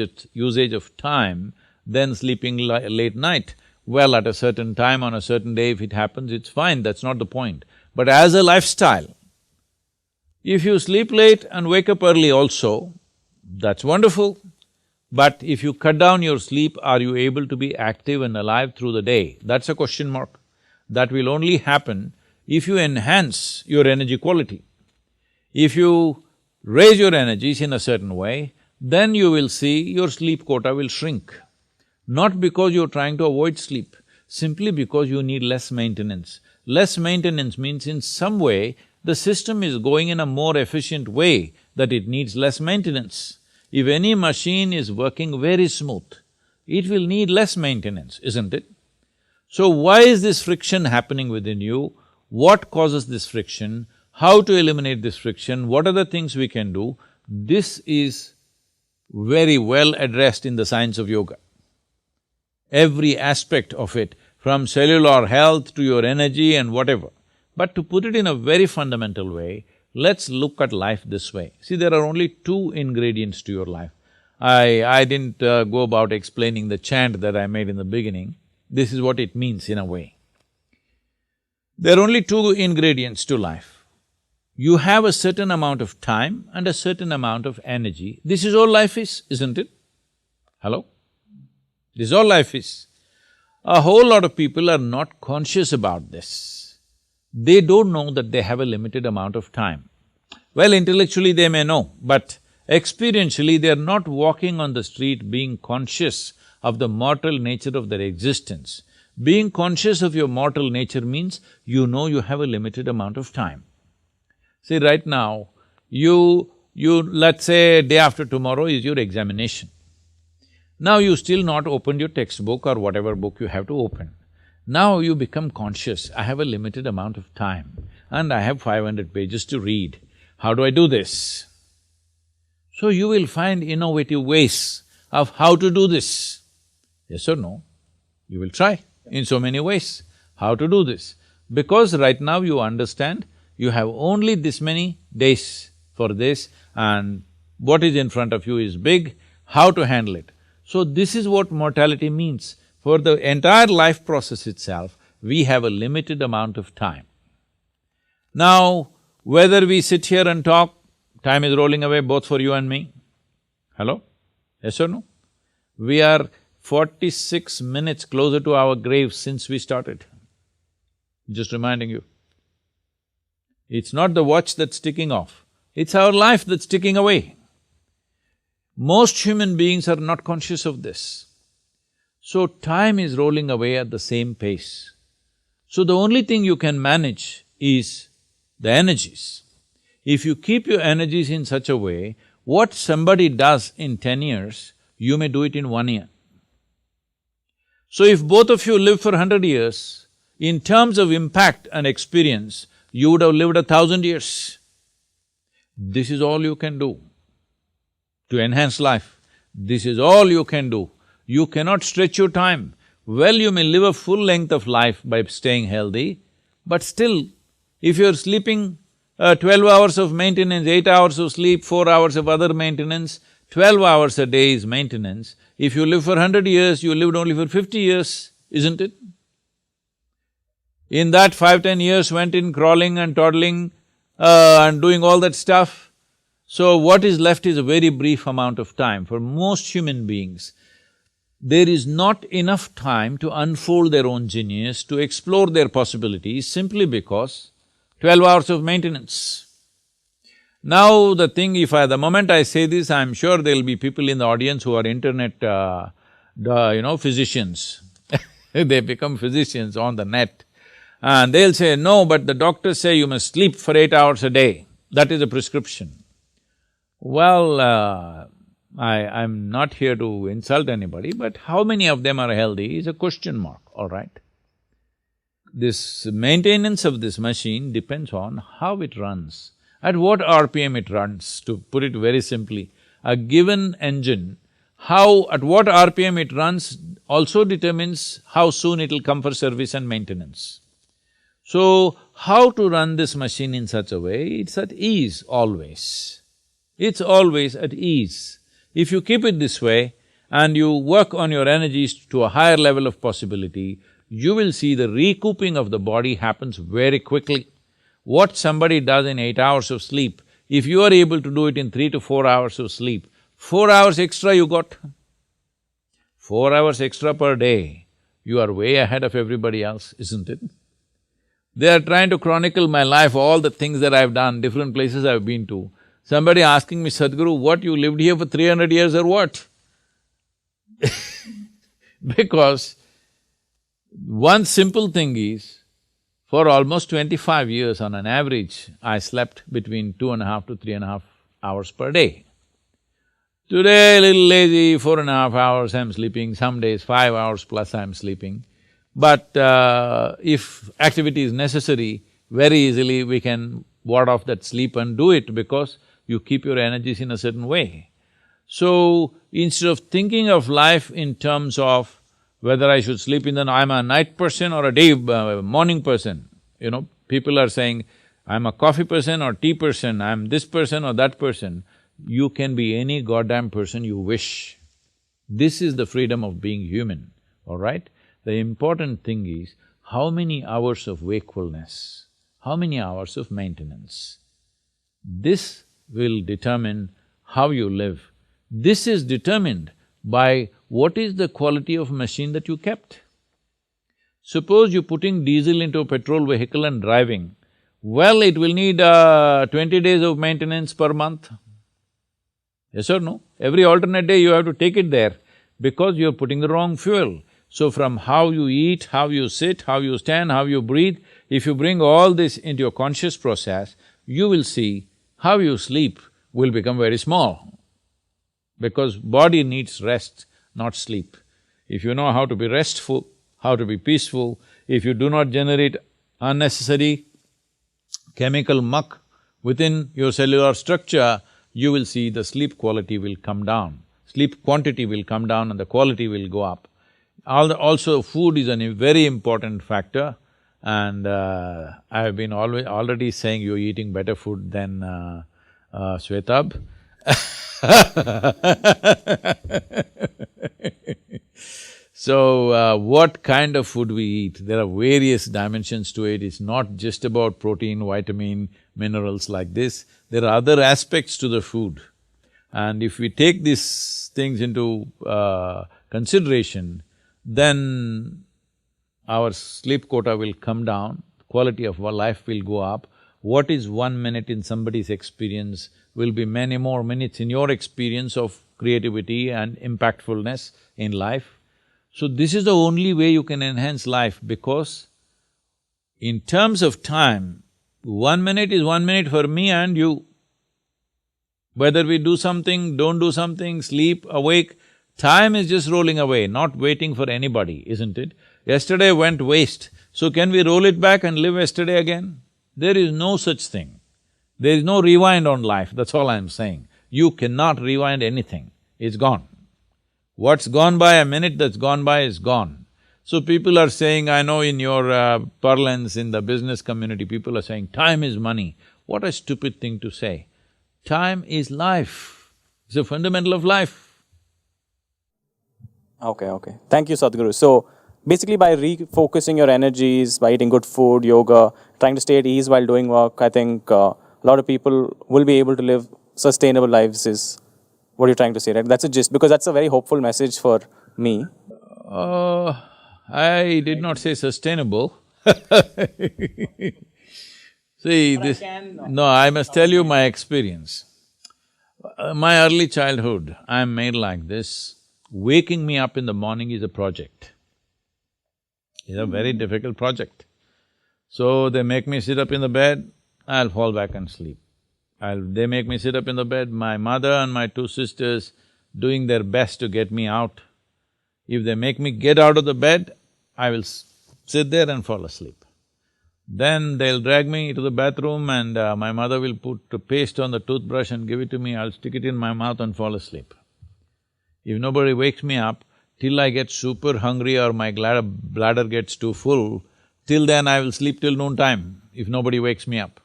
of time than sleeping late night. Well, at a certain time on a certain day, if it happens, it's fine, that's not the point. But as a lifestyle, if you sleep late and wake up early also, that's wonderful. But if you cut down your sleep, are you able to be active and alive through the day? That's a question mark. That will only happen if you enhance your energy quality. If you raise your energies in a certain way, then you will see your sleep quota will shrink. Not because you're trying to avoid sleep, simply because you need less maintenance. Less maintenance means in some way, the system is going in a more efficient way that it needs less maintenance. If any machine is working very smooth, it will need less maintenance, isn't it? So why is this friction happening within you? What causes this friction? How to eliminate this friction? What are the things we can do? This is very well addressed in the science of yoga. Every aspect of it, from cellular health to your energy and whatever. But to put it in a very fundamental way, let's look at life this way. See, there are only two ingredients to your life. I didn't go about explaining the chant that I made in the beginning. This is what it means in a way. There are only two ingredients to life. You have a certain amount of time and a certain amount of energy. This is all life is, isn't it? Hello? This is all life is. A whole lot of people are not conscious about this. They don't know that they have a limited amount of time. Well, intellectually they may know, but experientially they are not walking on the street being conscious of the mortal nature of their existence. Being conscious of your mortal nature means you know you have a limited amount of time. See, right now, let's say day after tomorrow is your examination. Now you still not opened your textbook or whatever book you have to open. Now you become conscious, I have a limited amount of time and I have 500 pages to read. How do I do this? So you will find innovative ways of how to do this. Yes or no? You will try in so many ways how to do this. Because right now you understand you have only this many days for this and what is in front of you is big, how to handle it. So this is what mortality means. For the entire life process itself, we have a limited amount of time. Now, whether we sit here and talk, time is rolling away both for you and me. Hello? Yes or no? We are 46 minutes closer to our graves since we started. Just reminding you. It's not the watch that's ticking off, it's our life that's ticking away. Most human beings are not conscious of this. So time is rolling away at the same pace. So the only thing you can manage is the energies. If you keep your energies in such a way, what somebody does in 10 years, you may do it in 1 year. So if both of you live for 100 years, in terms of impact and experience, you would have lived 1,000 years. This is all you can do to enhance life. This is all you can do. You cannot stretch your time. Well, you may live a full length of life by staying healthy, but still, if you're sleeping 12 hours of maintenance, 8 hours of sleep, 4 hours of other maintenance, 12 hours a day is maintenance. If you live for 100 years, you lived only for 50 years, isn't it? In that 5–10 years went in crawling and toddling and doing all that stuff. So what is left is a very brief amount of time. For most human beings, there is not enough time to unfold their own genius, to explore their possibilities simply because 12 hours of maintenance. Now the thing, the moment I say this, I'm sure there'll be people in the audience who are internet, physicians. They become physicians on the net. And they'll say, no, but the doctors say you must sleep for 8 hours a day. That is a prescription. Well, I'm not here to insult anybody, but how many of them are healthy is a question mark, all right? This maintenance of this machine depends on how it runs, at what RPM it runs, to put it very simply. A given engine, at what RPM it runs also determines how soon it'll come for service and maintenance. So, how to run this machine in such a way? It's at ease always. It's always at ease. If you keep it this way and you work on your energies to a higher level of possibility, you will see the recouping of the body happens very quickly. What somebody does in 8 hours of sleep, if you are able to do it in 3 to 4 hours of sleep, 4 hours extra you got. 4 hours extra per day, you are way ahead of everybody else, isn't it? They are trying to chronicle my life, all the things that I've done, different places I've been to. Somebody asking me, Sadhguru, what, you lived here for 300 years or what? Because one simple thing is, for almost 25 years on an average, I slept between 2.5 to 3.5 hours per day. Today, a little lazy, 4.5 hours I'm sleeping, some days 5 hours plus I'm sleeping. But if activity is necessary, very easily we can ward off that sleep and do it because you keep your energies in a certain way. So, instead of thinking of life in terms of whether I should sleep in the… I'm a night person or a day… morning person, you know, people are saying, I'm a coffee person or tea person, I'm this person or that person. You can be any goddamn person you wish. This is the freedom of being human, all right? The important thing is, how many hours of wakefulness, how many hours of maintenance. This will determine how you live. This is determined by what is the quality of machine that you kept. Suppose you're putting diesel into a petrol vehicle and driving, well, it will need 20 days of maintenance per month. Yes or no? Every alternate day you have to take it there because you're putting the wrong fuel. So from how you eat, how you sit, how you stand, how you breathe, if you bring all this into your conscious process, you will see how you sleep will become very small. Because body needs rest, not sleep. If you know how to be restful, how to be peaceful, if you do not generate unnecessary chemical muck within your cellular structure, you will see the sleep quality will come down. Sleep quantity will come down and the quality will go up. Also, food is a very important factor and I have been already saying you're eating better food than Shwetab. So, what kind of food we eat, there are various dimensions to it. It's not just about protein, vitamin, minerals like this. There are other aspects to the food. And if we take these things into consideration, then our sleep quota will come down, quality of our life will go up. What is 1 minute in somebody's experience will be many more minutes in your experience of creativity and impactfulness in life. So this is the only way you can enhance life because in terms of time, 1 minute is 1 minute for me and you. Whether we do something, don't do something, sleep, awake, time is just rolling away, not waiting for anybody, isn't it? Yesterday went waste, so can we roll it back and live yesterday again? There is no such thing. There is no rewind on life, that's all I'm saying. You cannot rewind anything, it's gone. What's gone by, a minute that's gone by is gone. So people are saying, I know in your parlance in the business community, people are saying, time is money. What a stupid thing to say. Time is life, it's a fundamental of life. Okay. Thank you, Sadhguru. So, basically by refocusing your energies, by eating good food, yoga, trying to stay at ease while doing work, I think a lot of people will be able to live sustainable lives is what you're trying to say, right? That's a gist, because that's a very hopeful message for me. I did not say sustainable. See, this… No, I must tell you my experience. My early childhood, I'm made like this. Waking me up in the morning is a project. It's a very difficult project. So they make me sit up in the bed, I'll fall back and sleep. They make me sit up in the bed, my mother and my 2 sisters doing their best to get me out. If they make me get out of the bed, I will sit there and fall asleep. Then they'll drag me to the bathroom and my mother will put a paste on the toothbrush and give it to me, I'll stick it in my mouth and fall asleep. If nobody wakes me up, till I get super hungry or my bladder gets too full, Till then I will sleep till noontime if nobody wakes me up.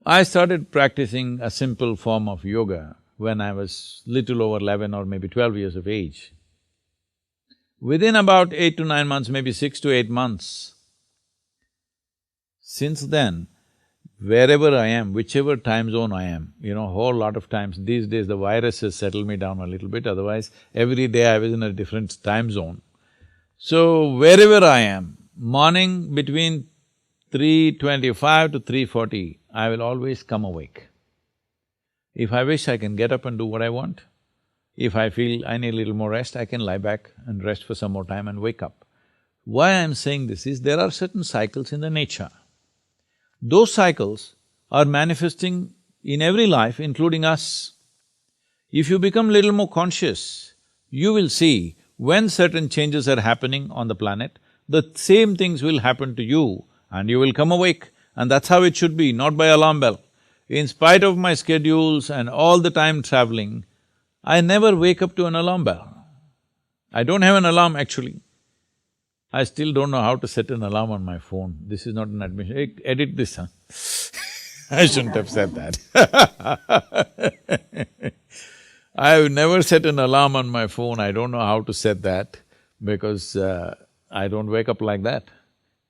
I started practicing a simple form of yoga when I was little over 11 or maybe 12 years of age. Within about 8 to 9 months, maybe 6 to 8 months, since then, wherever I am, whichever time zone I am, whole lot of times, these days the virus has settled me down a little bit, otherwise every day I was in a different time zone. So, wherever I am, morning between 3:25 to 3:40, I will always come awake. If I wish, I can get up and do what I want. If I feel I need a little more rest, I can lie back and rest for some more time and wake up. Why I'm saying this is, there are certain cycles in the nature. Those cycles are manifesting in every life, including us. If you become little more conscious, you will see when certain changes are happening on the planet, the same things will happen to you and you will come awake, and that's how it should be, not by alarm bell. In spite of my schedules and all the time traveling, I never wake up to an alarm bell. I don't have an alarm actually. I still don't know how to set an alarm on my phone. This is not an admission. Hey, edit this, huh? I shouldn't have said that. I've never set an alarm on my phone. I don't know how to set that because I don't wake up like that.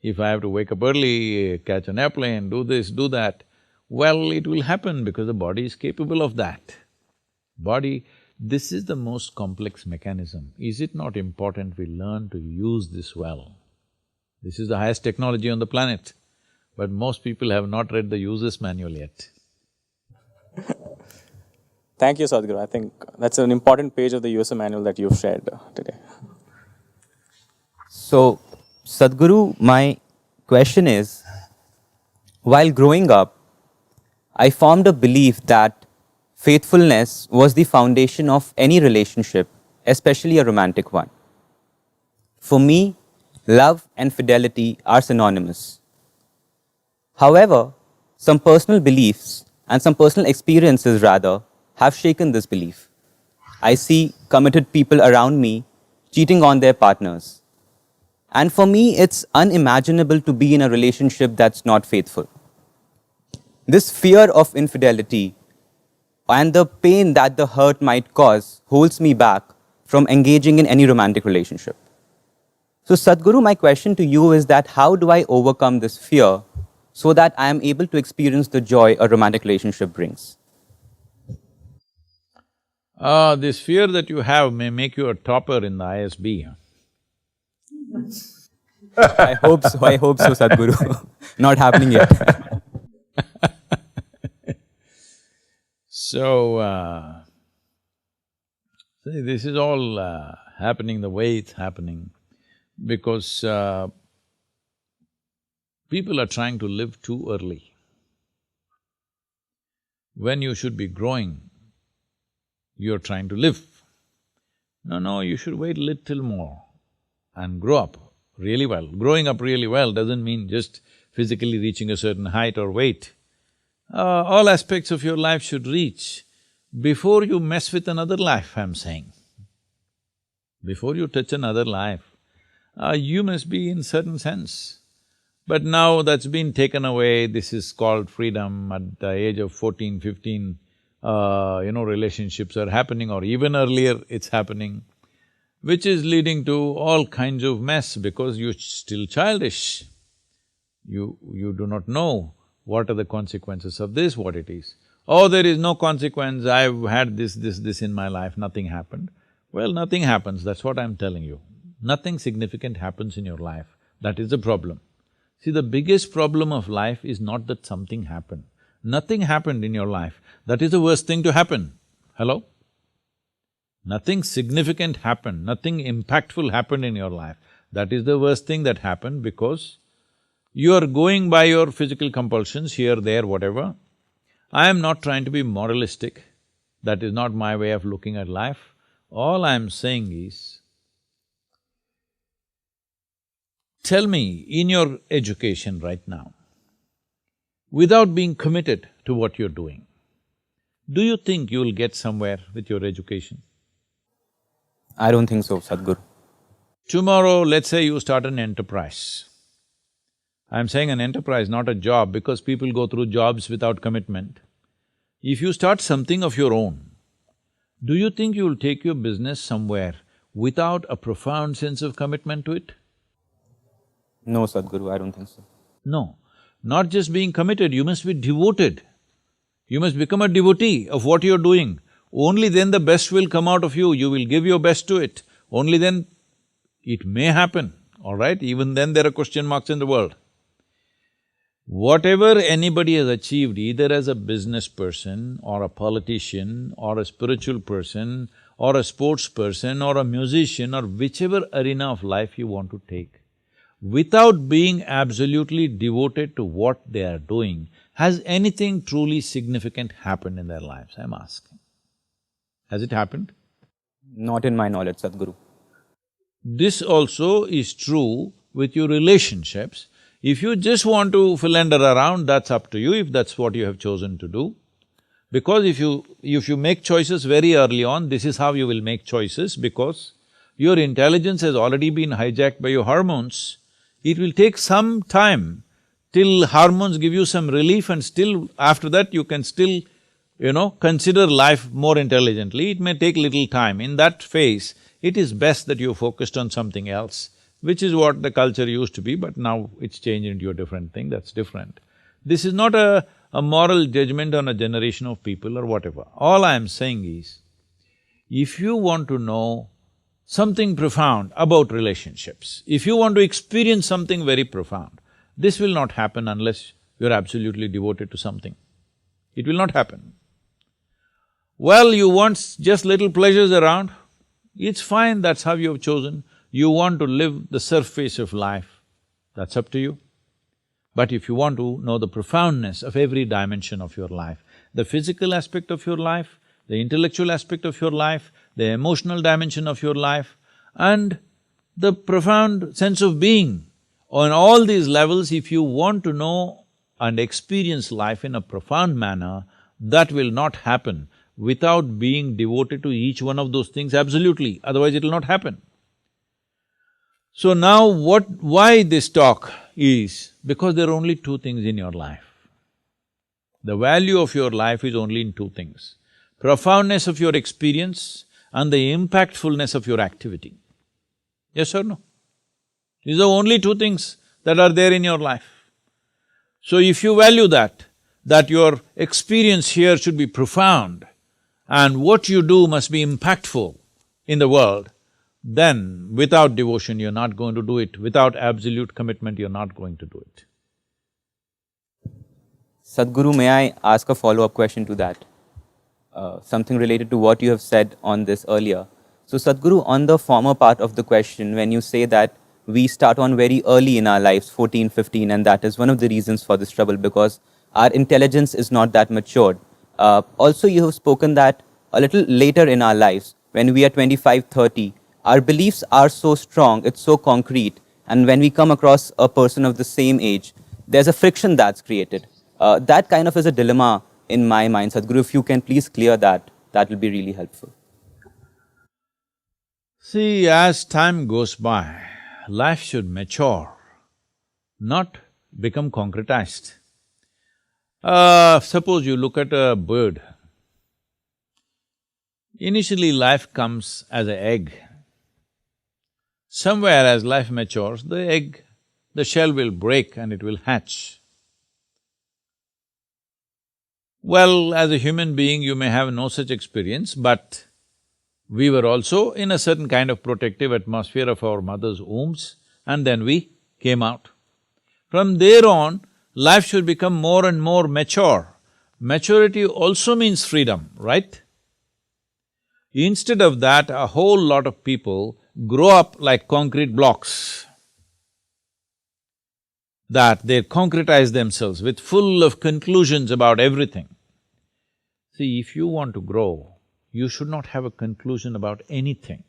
If I have to wake up early, catch an airplane, do this, do that, well, it will happen because the body is capable of that. This is the most complex mechanism. Is it not important we learn to use this well? This is the highest technology on the planet, but most people have not read the user's manual yet. Thank you, Sadhguru. I think that's an important page of the user manual that you've shared today. So, Sadhguru, my question is, while growing up, I formed a belief that faithfulness was the foundation of any relationship, especially a romantic one. For me, love and fidelity are synonymous. However, some personal beliefs and some personal experiences rather have shaken this belief. I see committed people around me cheating on their partners. And for me, it's unimaginable to be in a relationship that's not faithful. This fear of infidelity and the pain that the hurt might cause holds me back from engaging in any romantic relationship. So Sadhguru, my question to you is that how do I overcome this fear so that I am able to experience the joy a romantic relationship brings? This fear that you have may make you a topper in the ISB, huh? I hope so, Sadhguru. Not happening yet. So, see, this is all happening the way it's happening because people are trying to live too early. When you should be growing, you're trying to live. No, you should wait little more and grow up really well. Growing up really well doesn't mean just physically reaching a certain height or weight. All aspects of your life should reach before you mess with another life, I'm saying. Before you touch another life, you must be in certain sense. But now that's been taken away, this is called freedom. At the age of 14, 15, relationships are happening, or even earlier it's happening, which is leading to all kinds of mess because you're still childish. You do not know what are the consequences of this, what it is. Oh, there is no consequence, I've had this in my life, nothing happened. Well, nothing happens, that's what I'm telling you. Nothing significant happens in your life, that is the problem. See, the biggest problem of life is not that something happened. Nothing happened in your life, that is the worst thing to happen. Hello? Nothing significant happened, nothing impactful happened in your life. That is the worst thing that happened because you are going by your physical compulsions here, there, whatever. I am not trying to be moralistic, that is not my way of looking at life. All I am saying is, tell me, in your education right now, without being committed to what you're doing, do you think you'll get somewhere with your education? I don't think so, Sadhguru. Tomorrow, let's say you start an enterprise. I'm saying an enterprise, not a job, because people go through jobs without commitment. If you start something of your own, do you think you'll take your business somewhere without a profound sense of commitment to it? No, Sadhguru, I don't think so. No. Not just being committed, you must be devoted. You must become a devotee of what you're doing. Only then the best will come out of you, you will give your best to it. Only then it may happen, all right? Even then there are question marks in the world. Whatever anybody has achieved, either as a business person or a politician or a spiritual person or a sports person or a musician or whichever arena of life you want to take, without being absolutely devoted to what they are doing, has anything truly significant happened in their lives, I'm asking? Has it happened? Not in my knowledge, Sadhguru. This also is true with your relationships. If you just want to philander around, that's up to you, if that's what you have chosen to do. Because if you make choices very early on, this is how you will make choices, because your intelligence has already been hijacked by your hormones. It will take some time till hormones give you some relief, and still after that you can still, consider life more intelligently. It may take little time. In that phase, it is best that you're focused on something else, which is what the culture used to be, but now it's changed into a different thing, that's different. This is not a moral judgment on a generation of people or whatever. All I'm saying is, if you want to know something profound about relationships, if you want to experience something very profound, this will not happen unless you're absolutely devoted to something. It will not happen. Well, you want just little pleasures around, it's fine, that's how you have chosen. You want to live the surface of life, that's up to you. But if you want to know the profoundness of every dimension of your life, the physical aspect of your life, the intellectual aspect of your life, the emotional dimension of your life, and the profound sense of being, on all these levels, if you want to know and experience life in a profound manner, that will not happen without being devoted to each one of those things absolutely, otherwise it will not happen. So now why this talk is, because there are only two things in your life. The value of your life is only in two things: profoundness of your experience and the impactfulness of your activity. Yes or no? These are only two things that are there in your life. So if you value that your experience here should be profound and what you do must be impactful in the world, then without devotion you're not going to do it, without absolute commitment you're not going to do it. Sadhguru, may I ask a follow-up question to that? Something related to what you have said on this earlier. So Sadhguru, on the former part of the question, when you say that we start on very early in our lives, 14, 15, and that is one of the reasons for this trouble because our intelligence is not that matured. Also, you have spoken that a little later in our lives, when we are 25, 30, our beliefs are so strong, it's so concrete, and when we come across a person of the same age, there's a friction that's created. That kind of is a dilemma in my mind. Sadhguru, if you can please clear that, that will be really helpful. See, as time goes by, life should mature, not become concretized. Suppose you look at a bird. Initially life comes as an egg. Somewhere as life matures, the shell will break and it will hatch. Well, as a human being, you may have no such experience, but we were also in a certain kind of protective atmosphere of our mother's wombs, and then we came out. From there on, life should become more and more mature. Maturity also means freedom, right? Instead of that, a whole lot of people grow up like concrete blocks, that they concretize themselves with full of conclusions about everything. See, if you want to grow, you should not have a conclusion about anything.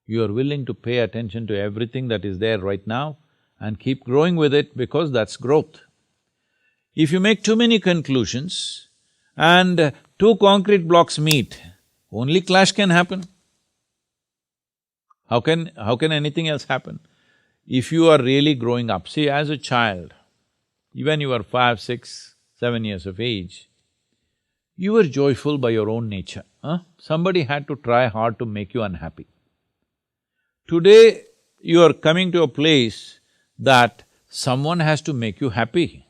You are willing to pay attention to everything that is there right now and keep growing with it because that's growth. If you make too many conclusions and two concrete blocks meet, only clash can happen. How can anything else happen? If you are really growing up, see, as a child, when you were 5, 6, 7 years of age, you were joyful by your own nature, huh? Somebody had to try hard to make you unhappy. Today, you are coming to a place that someone has to make you happy.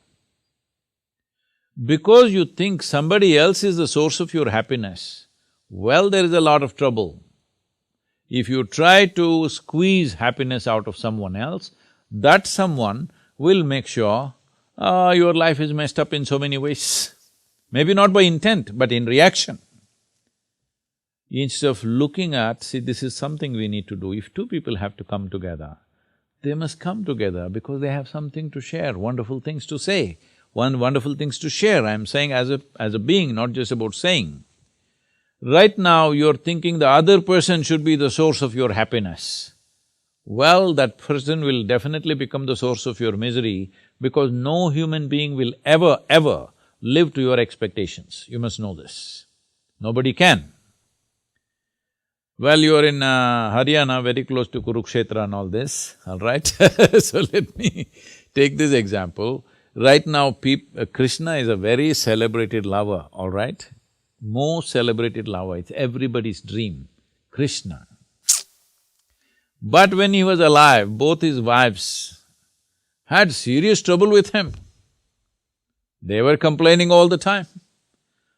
Because you think somebody else is the source of your happiness, well, there is a lot of trouble. If you try to squeeze happiness out of someone else, that someone will make sure your life is messed up in so many ways. Maybe not by intent, but in reaction. Instead of looking at, see, this is something we need to do. If two people have to come together, they must come together because they have something to share, wonderful things to say, wonderful things to share. I'm saying as a being, not just about saying. Right now, you're thinking the other person should be the source of your happiness. Well, that person will definitely become the source of your misery because no human being will ever live to your expectations. You must know this. Nobody can. Well, you're in Haryana, very close to Kurukshetra and all this, all right? So let me take this example. Right now, Krishna is a very celebrated lover, all right? Most celebrated lover, it's everybody's dream, Krishna. But when he was alive, both his wives had serious trouble with him. They were complaining all the time.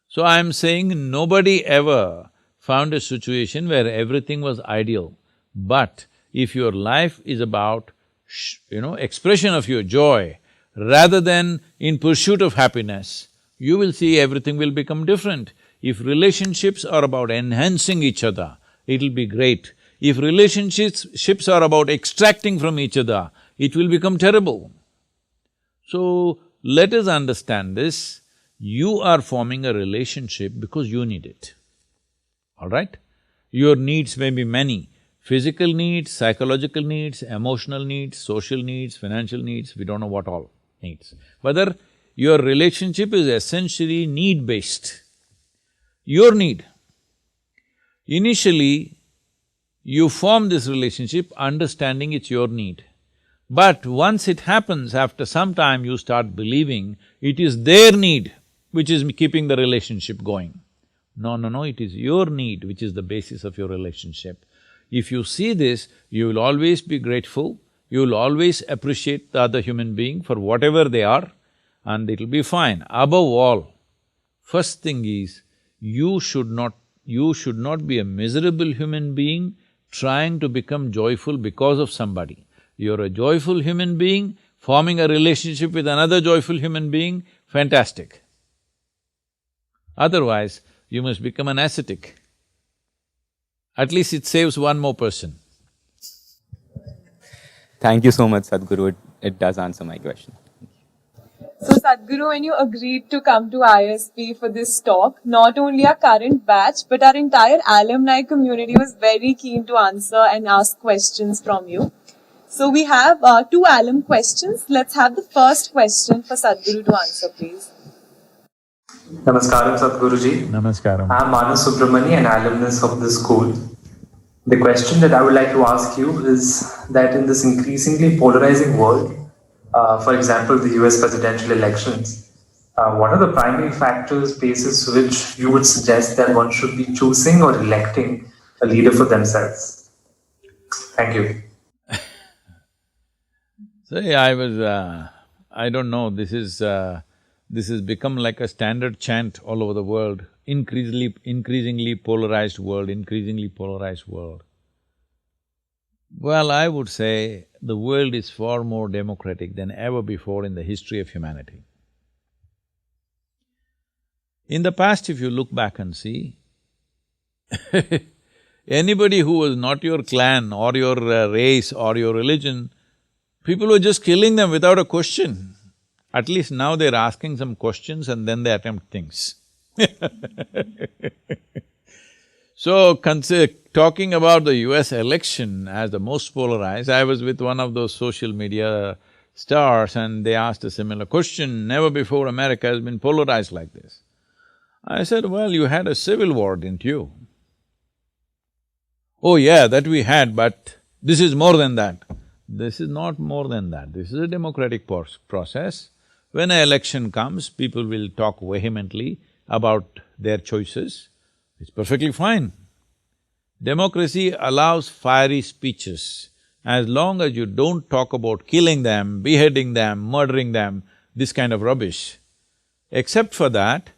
So I'm saying nobody ever found a situation where everything was ideal. But if your life is about, expression of your joy, rather than in pursuit of happiness, you will see everything will become different. If relationships are about enhancing each other, it'll be great. If relationships are about extracting from each other, it will become terrible. So, let us understand this. You are forming a relationship because you need it, all right? Your needs may be many, physical needs, psychological needs, emotional needs, social needs, financial needs, we don't know what all needs. Whether your relationship is essentially need-based, your need. Initially, you form this relationship understanding it's your need. But once it happens, after some time you start believing it is their need which is keeping the relationship going. No, it is your need which is the basis of your relationship. If you see this, you will always be grateful, you will always appreciate the other human being for whatever they are, and it'll be fine. Above all, first thing is, you should not be a miserable human being trying to become joyful because of somebody. You're a joyful human being, forming a relationship with another joyful human being, fantastic. Otherwise, you must become an ascetic. At least it saves one more person. Thank you so much, Sadhguru. It does answer my question. So Sadhguru, when you agreed to come to ISB for this talk, not only our current batch, but our entire alumni community was very keen to answer and ask questions from you. So we have 2 alum questions. Let's have the first question for Sadhguru to answer, please. Namaskaram, Sadhguruji. Namaskaram. I am Manas Subramani, an alumnus of this school. The question that I would like to ask you is that in this increasingly polarizing world, for example, the US presidential elections, what are the primary factors basis which you would suggest that one should be choosing or electing a leader for themselves? Thank you. See, I don't know, this has become like a standard chant all over the world, increasingly polarized world. Well, I would say the world is far more democratic than ever before in the history of humanity. In the past, if you look back and see, anybody who was not your clan or your race or your religion, people were just killing them without a question. At least now they're asking some questions and then they attempt things. So, talking about the US election as the most polarized, I was with one of those social media stars and they asked a similar question, never before America has been polarized like this. I said, well, you had a civil war, didn't you? Oh yeah, that we had, but this is more than that. This is not more than that. This is a democratic process. When an election comes, people will talk vehemently about their choices. It's perfectly fine. Democracy allows fiery speeches. As long as you don't talk about killing them, beheading them, murdering them, this kind of rubbish. Except for that,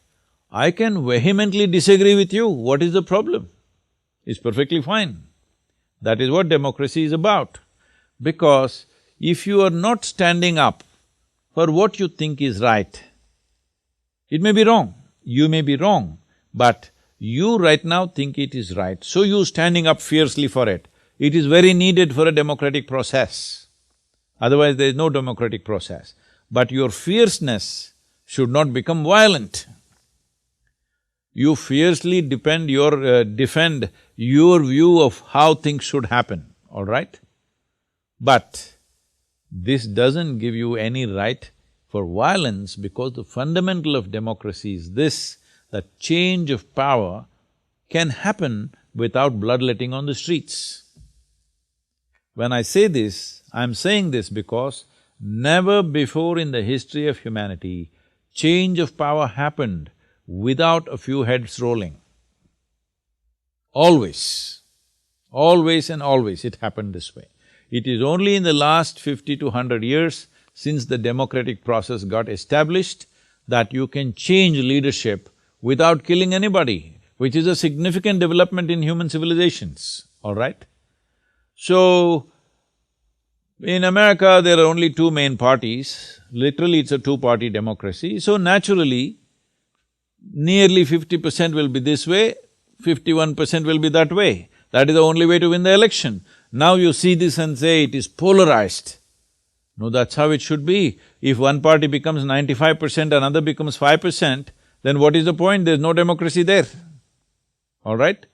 I can vehemently disagree with you. What is the problem? It's perfectly fine. That is what democracy is about. Because if you are not standing up for what you think is right, it may be wrong, you may be wrong, but you right now think it is right, so you standing up fiercely for it. It is very needed for a democratic process. Otherwise, there is no democratic process. But your fierceness should not become violent. You fiercely defend your view of how things should happen, all right? But this doesn't give you any right for violence because the fundamental of democracy is this, that change of power can happen without bloodletting on the streets. When I say this, I'm saying this because never before in the history of humanity, change of power happened without a few heads rolling. Always and always it happened this way. It is only in the last 50 to 100 years, since the democratic process got established, that you can change leadership without killing anybody, which is a significant development in human civilizations, all right? So, in America, there are only two main parties, literally it's a two-party democracy, so naturally, nearly 50% will be this way, 51% will be that way. That is the only way to win the election. Now you see this and say it is polarized. No, that's how it should be. If one party becomes 95%, another becomes 5%, then what is the point? There's no democracy there, all right?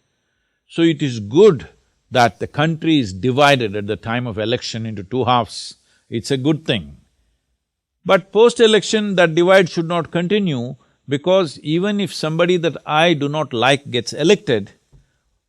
So it is good that the country is divided at the time of election into two halves. It's a good thing. But post-election, that divide should not continue, because even if somebody that I do not like gets elected,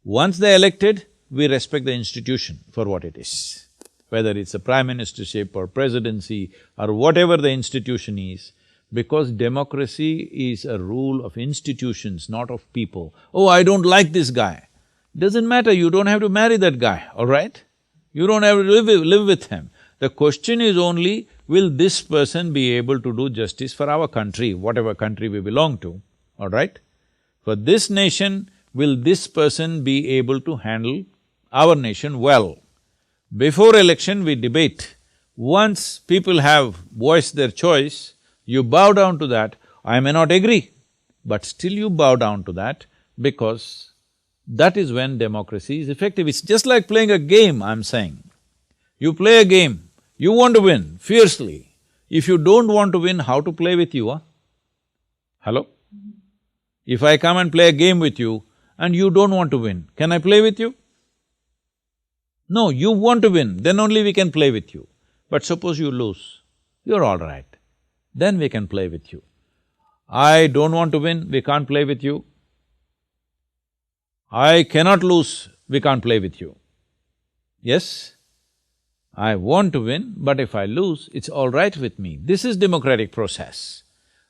once they're elected, we respect the institution for what it is. Whether it's a prime ministership or presidency or whatever the institution is, because democracy is a rule of institutions, not of people. Oh, I don't like this guy. Doesn't matter, you don't have to marry that guy, all right? You don't have to live with him. The question is only, will this person be able to do justice for our country, whatever country we belong to, all right? For this nation, will this person be able to handle our nation well? Before election, we debate. Once people have voiced their choice, you bow down to that. I may not agree, but still you bow down to that because that is when democracy is effective. It's just like playing a game, I'm saying. You play a game, you want to win fiercely. If you don't want to win, how to play with you, huh? Hello? If I come and play a game with you and you don't want to win, can I play with you? No, you want to win, then only we can play with you. But suppose you lose, you're all right, then we can play with you. I don't want to win, we can't play with you. I cannot lose, we can't play with you. Yes? I want to win, but if I lose, it's all right with me. This is democratic process.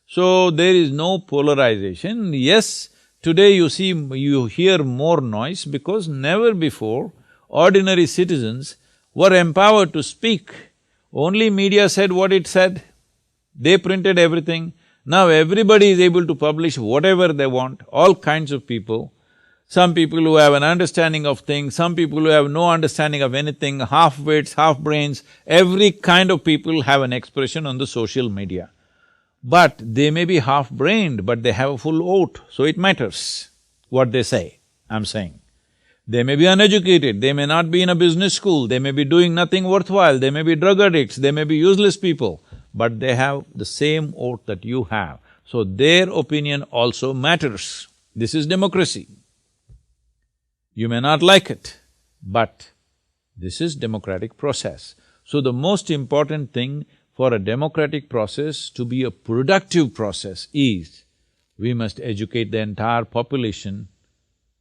So, there is no polarization. Yes, today you hear more noise because never before ordinary citizens were empowered to speak. Only media said what it said. They printed everything. Now everybody is able to publish whatever they want, all kinds of people. Some people who have an understanding of things, some people who have no understanding of anything, half-wits, half-brains, every kind of people have an expression on the social media. But they may be half-brained, but they have a full vote, so it matters what they say, I'm saying. They may be uneducated, they may not be in a business school, they may be doing nothing worthwhile, they may be drug addicts, they may be useless people, but they have the same vote that you have, so their opinion also matters. This is democracy. You may not like it, but this is democratic process. So the most important thing for a democratic process to be a productive process is, we must educate the entire population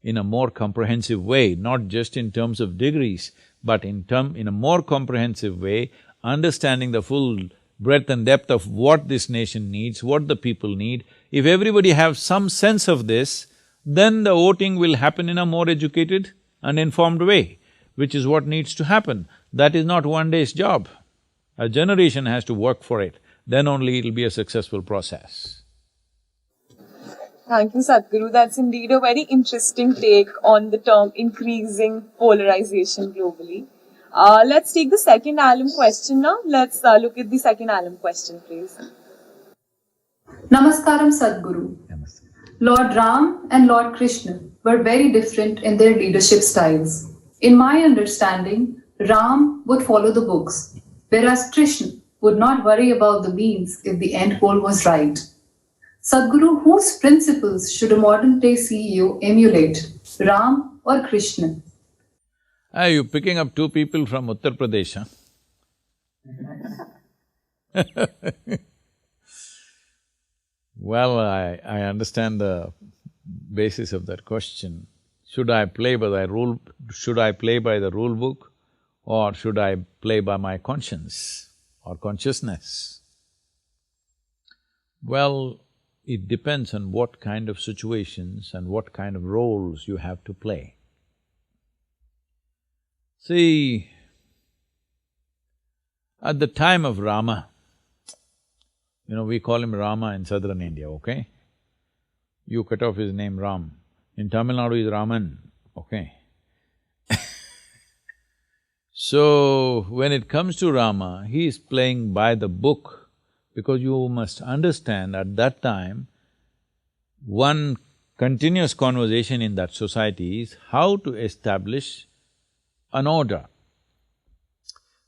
in a more comprehensive way, not just in terms of degrees, but in a more comprehensive way, understanding the full breadth and depth of what this nation needs, what the people need. If everybody have some sense of this, then the voting will happen in a more educated and informed way, which is what needs to happen. That is not one day's job. A generation has to work for it, then only it'll be a successful process. Thank you, Sadhguru. That's indeed a very interesting take on the term increasing polarization globally. Let's take the second alum question now. Let's look at the second alum question, please. Namaskaram, Sadhguru. Lord Ram and Lord Krishna were very different in their leadership styles. In my understanding, Ram would follow the books, whereas Krishna would not worry about the means if the end goal was right. Sadhguru, whose principles should a modern-day CEO emulate, Ram or Krishna? Are you picking up two people from Uttar Pradesh, huh? Well, I understand the basis of that question. Should I play by the rule book, or should I play by my conscience or consciousness? Well, it depends on what kind of situations and what kind of roles you have to play. See, at the time of Rama, we call him Rama in southern India, okay? You cut off his name Ram. In Tamil Nadu is Raman, okay? So, when it comes to Rama, he is playing by the book, because you must understand at that time, one continuous conversation in that society is how to establish an order.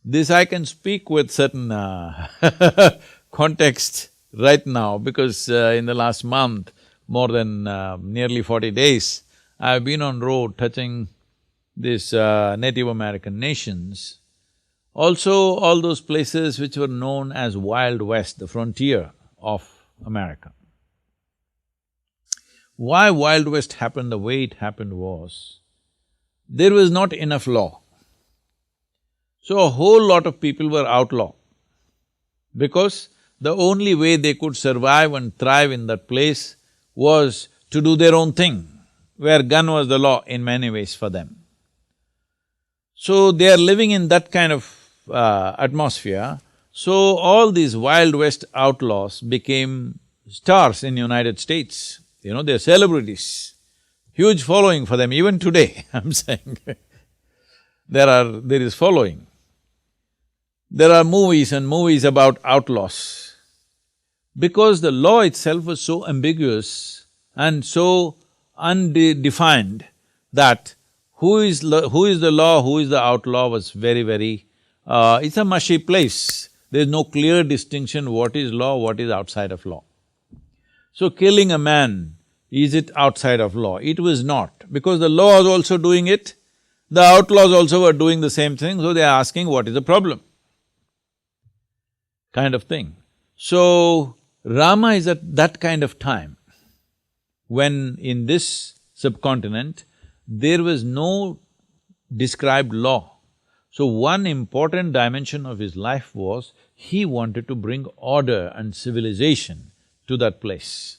This I can speak with certain context right now, because in the last month, more than nearly 40 days, I've been on road touching these Native American nations. Also, all those places which were known as Wild West, the frontier of America. Why Wild West happened the way it happened was, there was not enough law. So a whole lot of people were outlaw, because the only way they could survive and thrive in that place was to do their own thing, where gun was the law in many ways for them. So they are living in that kind of atmosphere, so all these Wild West outlaws became stars in United States. They're celebrities, huge following for them, even today, I'm saying. There is following. There are movies and movies about outlaws. Because the law itself was so ambiguous and so undefined that who is the law, who is the outlaw was very, it's a mushy place. There's no clear distinction what is law, what is outside of law. So killing a man, is it outside of law? It was not, because the law was also doing it, the outlaws also were doing the same thing, so they're asking what is the problem, kind of thing. So, Rama is at that kind of time, when in this subcontinent, there was no described law. So one important dimension of his life was, he wanted to bring order and civilization to that place.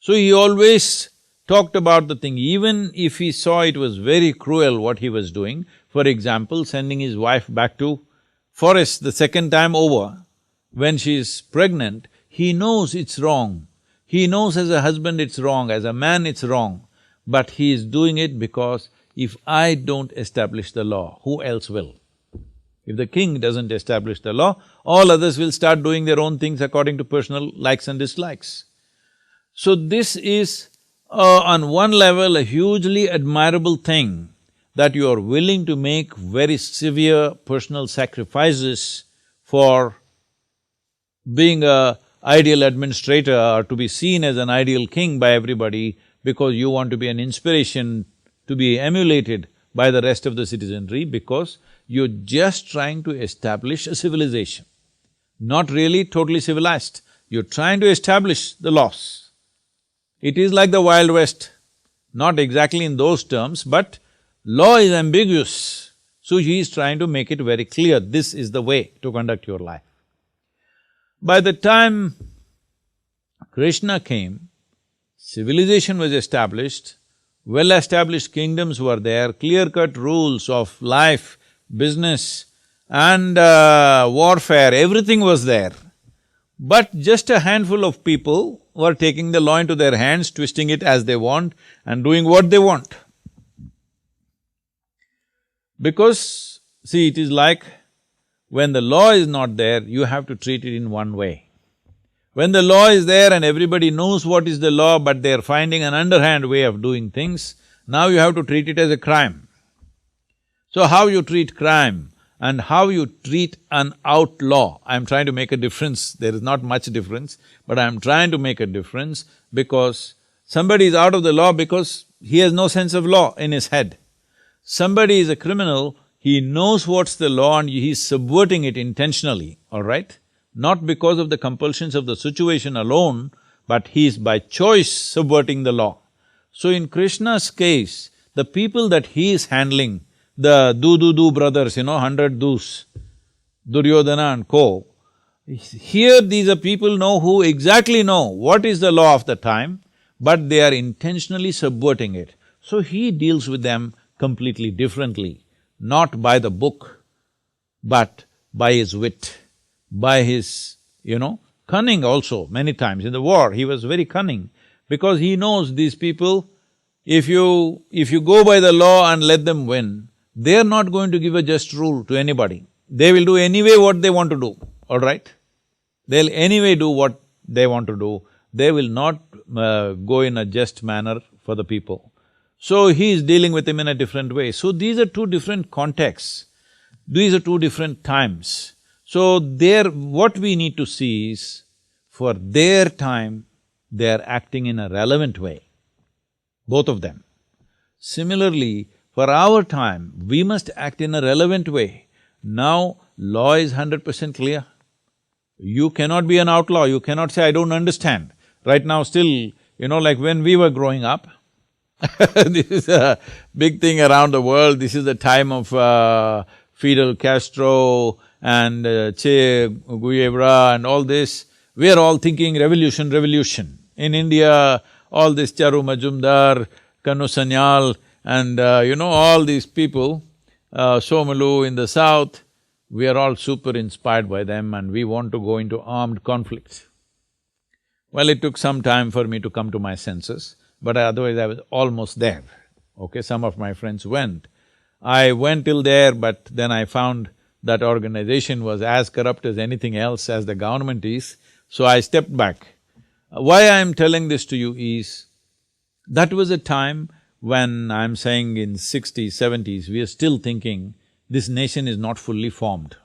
So he always talked about the thing, even if he saw it was very cruel what he was doing. For example, sending his wife back to forest the second time over, when she is pregnant, he knows it's wrong. He knows as a husband it's wrong, as a man it's wrong, but he is doing it because if I don't establish the law, who else will? If the king doesn't establish the law, all others will start doing their own things according to personal likes and dislikes. So this is, on one level, a hugely admirable thing, that you are willing to make very severe personal sacrifices for being a ideal administrator or to be seen as an ideal king by everybody, because you want to be an inspiration to be emulated by the rest of the citizenry, because you're just trying to establish a civilization. Not really totally civilized, you're trying to establish the laws. It is like the Wild West. Not exactly in those terms, but law is ambiguous. So he is trying to make it very clear, this is the way to conduct your life. By the time Krishna came, civilization was established, well-established kingdoms were there, clear-cut rules of life, business and warfare, everything was there. But just a handful of people were taking the law into their hands, twisting it as they want and doing what they want. Because, see, it is like when the law is not there, you have to treat it in one way. When the law is there and everybody knows what is the law, but they're finding an underhand way of doing things, now you have to treat it as a crime. So how you treat crime and how you treat an outlaw, I'm trying to make a difference, there is not much difference, but I'm trying to make a difference because somebody is out of the law because he has no sense of law in his head. Somebody is a criminal, he knows what's the law and he's subverting it intentionally, all right? Not because of the compulsions of the situation alone, but he is by choice subverting the law. So in Krishna's case, the people that he is handling, the do brothers, 100 dus, Duryodhana and co, here these are people who exactly know what is the law of the time, but they are intentionally subverting it. So he deals with them completely differently, not by the book, but by his wit, by his, cunning also. Many times in the war, he was very cunning because he knows these people, if you go by the law and let them win, they're not going to give a just rule to anybody. They will do anyway what they want to do, all right? They'll anyway do what they want to do. They will not go in a just manner for the people. So he is dealing with them in a different way. So these are two different contexts. These are two different times. So what we need to see is, for their time, they are acting in a relevant way, both of them. Similarly, for our time, we must act in a relevant way. Now, law is 100% clear. You cannot be an outlaw, you cannot say, I don't understand. Right now still, like when we were growing up, this is a big thing around the world, this is the time of Fidel Castro and Che Guevara and all this. We are all thinking revolution, revolution. In India, all this Charu Majumdar, Kanu Sanyal and all these people, Somalu in the south, we are all super inspired by them and we want to go into armed conflict. Well, it took some time for me to come to my senses, but otherwise I was almost there, okay? Some of my friends went. I went till there, but then I found that organization was as corrupt as anything else, as the government is, so I stepped back. Why I'm telling this to you is, that was a time when I'm saying in 60s, 70s, we are still thinking this nation is not fully formed.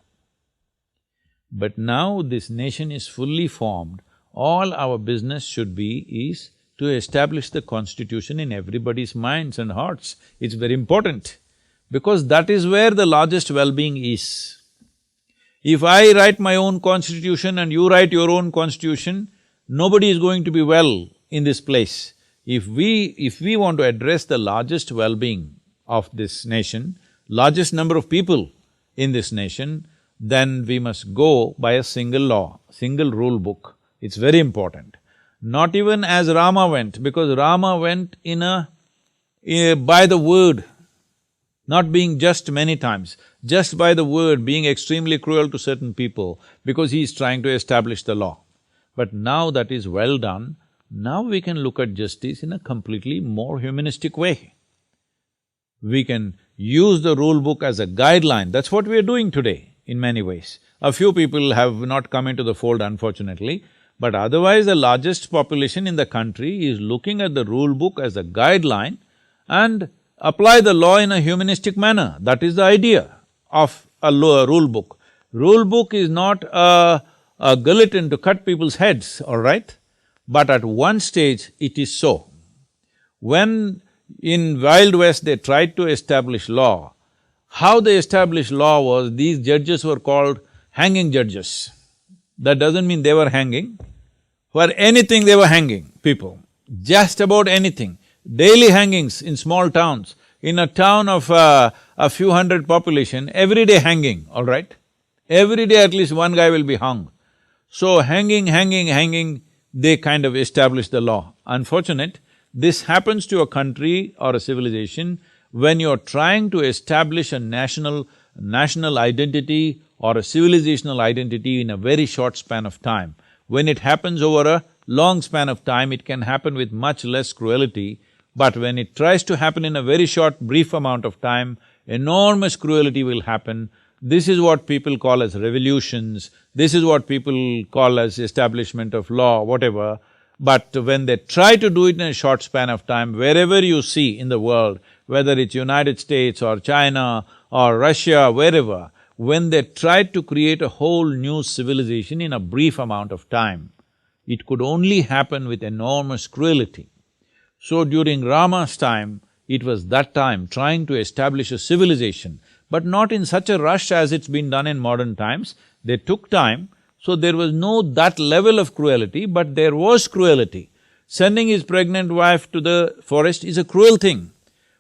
But now this nation is fully formed, all our business should be is to establish the constitution in everybody's minds and hearts. It's very important, because that is where the largest well-being is. If I write my own constitution and you write your own constitution, nobody is going to be well in this place. If we want to address the largest well-being of this nation, largest number of people in this nation, then we must go by a single law, single rule book. It's very important. Not even as Rama went, because Rama went by the word, not being just many times, just by the word, being extremely cruel to certain people, because he is trying to establish the law. But now that is well done, now we can look at justice in a completely more humanistic way. We can use the rule book as a guideline, that's what we are doing today in many ways. A few people have not come into the fold, unfortunately, but otherwise the largest population in the country is looking at the rule book as a guideline and apply the law in a humanistic manner. That is the idea of a rule book. Rule book is not a guillotine to cut people's heads, all right? But at one stage it is so. When in Wild West they tried to establish law, how they established law was, these judges were called hanging judges. That doesn't mean they were hanging. For anything they were hanging people, just about anything. daily hangings in small towns. In a town of a few hundred population, every day hanging, all right? Every day at least one guy will be hung. So hanging, they kind of establish the law. Unfortunate, this happens to a country or a civilization when you're trying to establish a national identity or a civilizational identity in a very short span of time. When it happens over a long span of time, it can happen with much less cruelty, but when it tries to happen in a very short, brief amount of time, enormous cruelty will happen. This is what people call as revolutions, this is what people call as establishment of law, whatever. But when they try to do it in a short span of time, wherever you see in the world, whether it's United States or China or Russia, wherever, when they tried to create a whole new civilization in a brief amount of time, it could only happen with enormous cruelty. So during Rama's time, it was that time trying to establish a civilization, but not in such a rush as it's been done in modern times. They took time, so there was no that level of cruelty, but there was cruelty. Sending his pregnant wife to the forest is a cruel thing,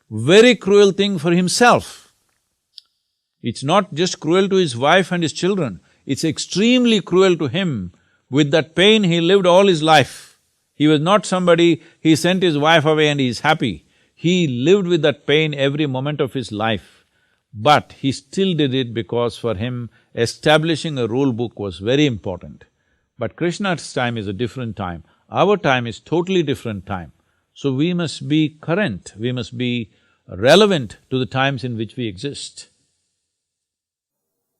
very cruel thing for himself. It's not just cruel to his wife and his children, it's extremely cruel to him. With that pain, he lived all his life. He was not somebody, he sent his wife away and he's happy. He lived with that pain every moment of his life. But he still did it because for him, establishing a rule book was very important. But Krishna's time is a different time. Our time is totally different time. So we must be current, we must be relevant to the times in which we exist.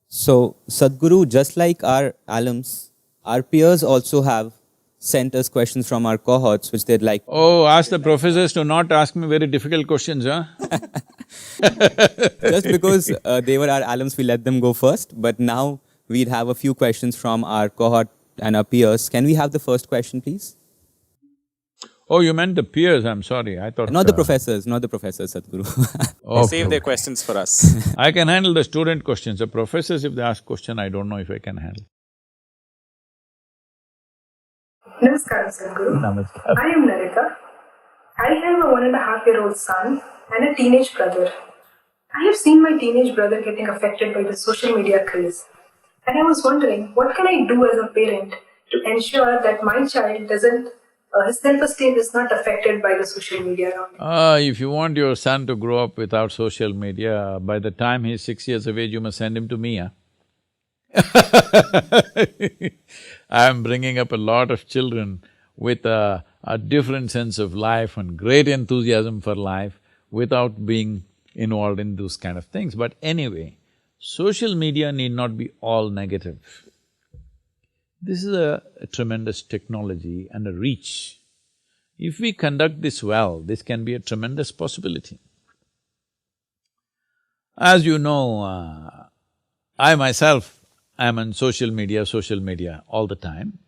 So, Sadhguru, just like our alums, our peers also have sent us questions from our cohorts which they'd like… Oh, ask the professors to not ask me very difficult questions, huh? Just because they were our alums, we let them go first, but now we'd have a few questions from our cohort and our peers. Can we have the first question, please? Oh, you meant the peers, I'm sorry, I thought… Not the professors, Sadhguru. Okay. Save their questions for us. I can handle the student questions. The professors, if they ask question, I don't know if I can handle. Namaskar, Sadhguru. Namaskar. I am Narita. I have a 1.5-year-old son and a teenage brother. I have seen my teenage brother getting affected by the social media craze. And I was wondering, what can I do as a parent to ensure that my child doesn't… his self-esteem is not affected by the social media around him? If you want your son to grow up without social media, by the time he's 6 years of age, you must send him to me, huh? I'm bringing up a lot of children with a different sense of life and great enthusiasm for life without being involved in those kind of things. But anyway, social media need not be all negative. This is a tremendous technology and a reach. If we conduct this well, this can be a tremendous possibility. As you know, I myself am on social media all the time,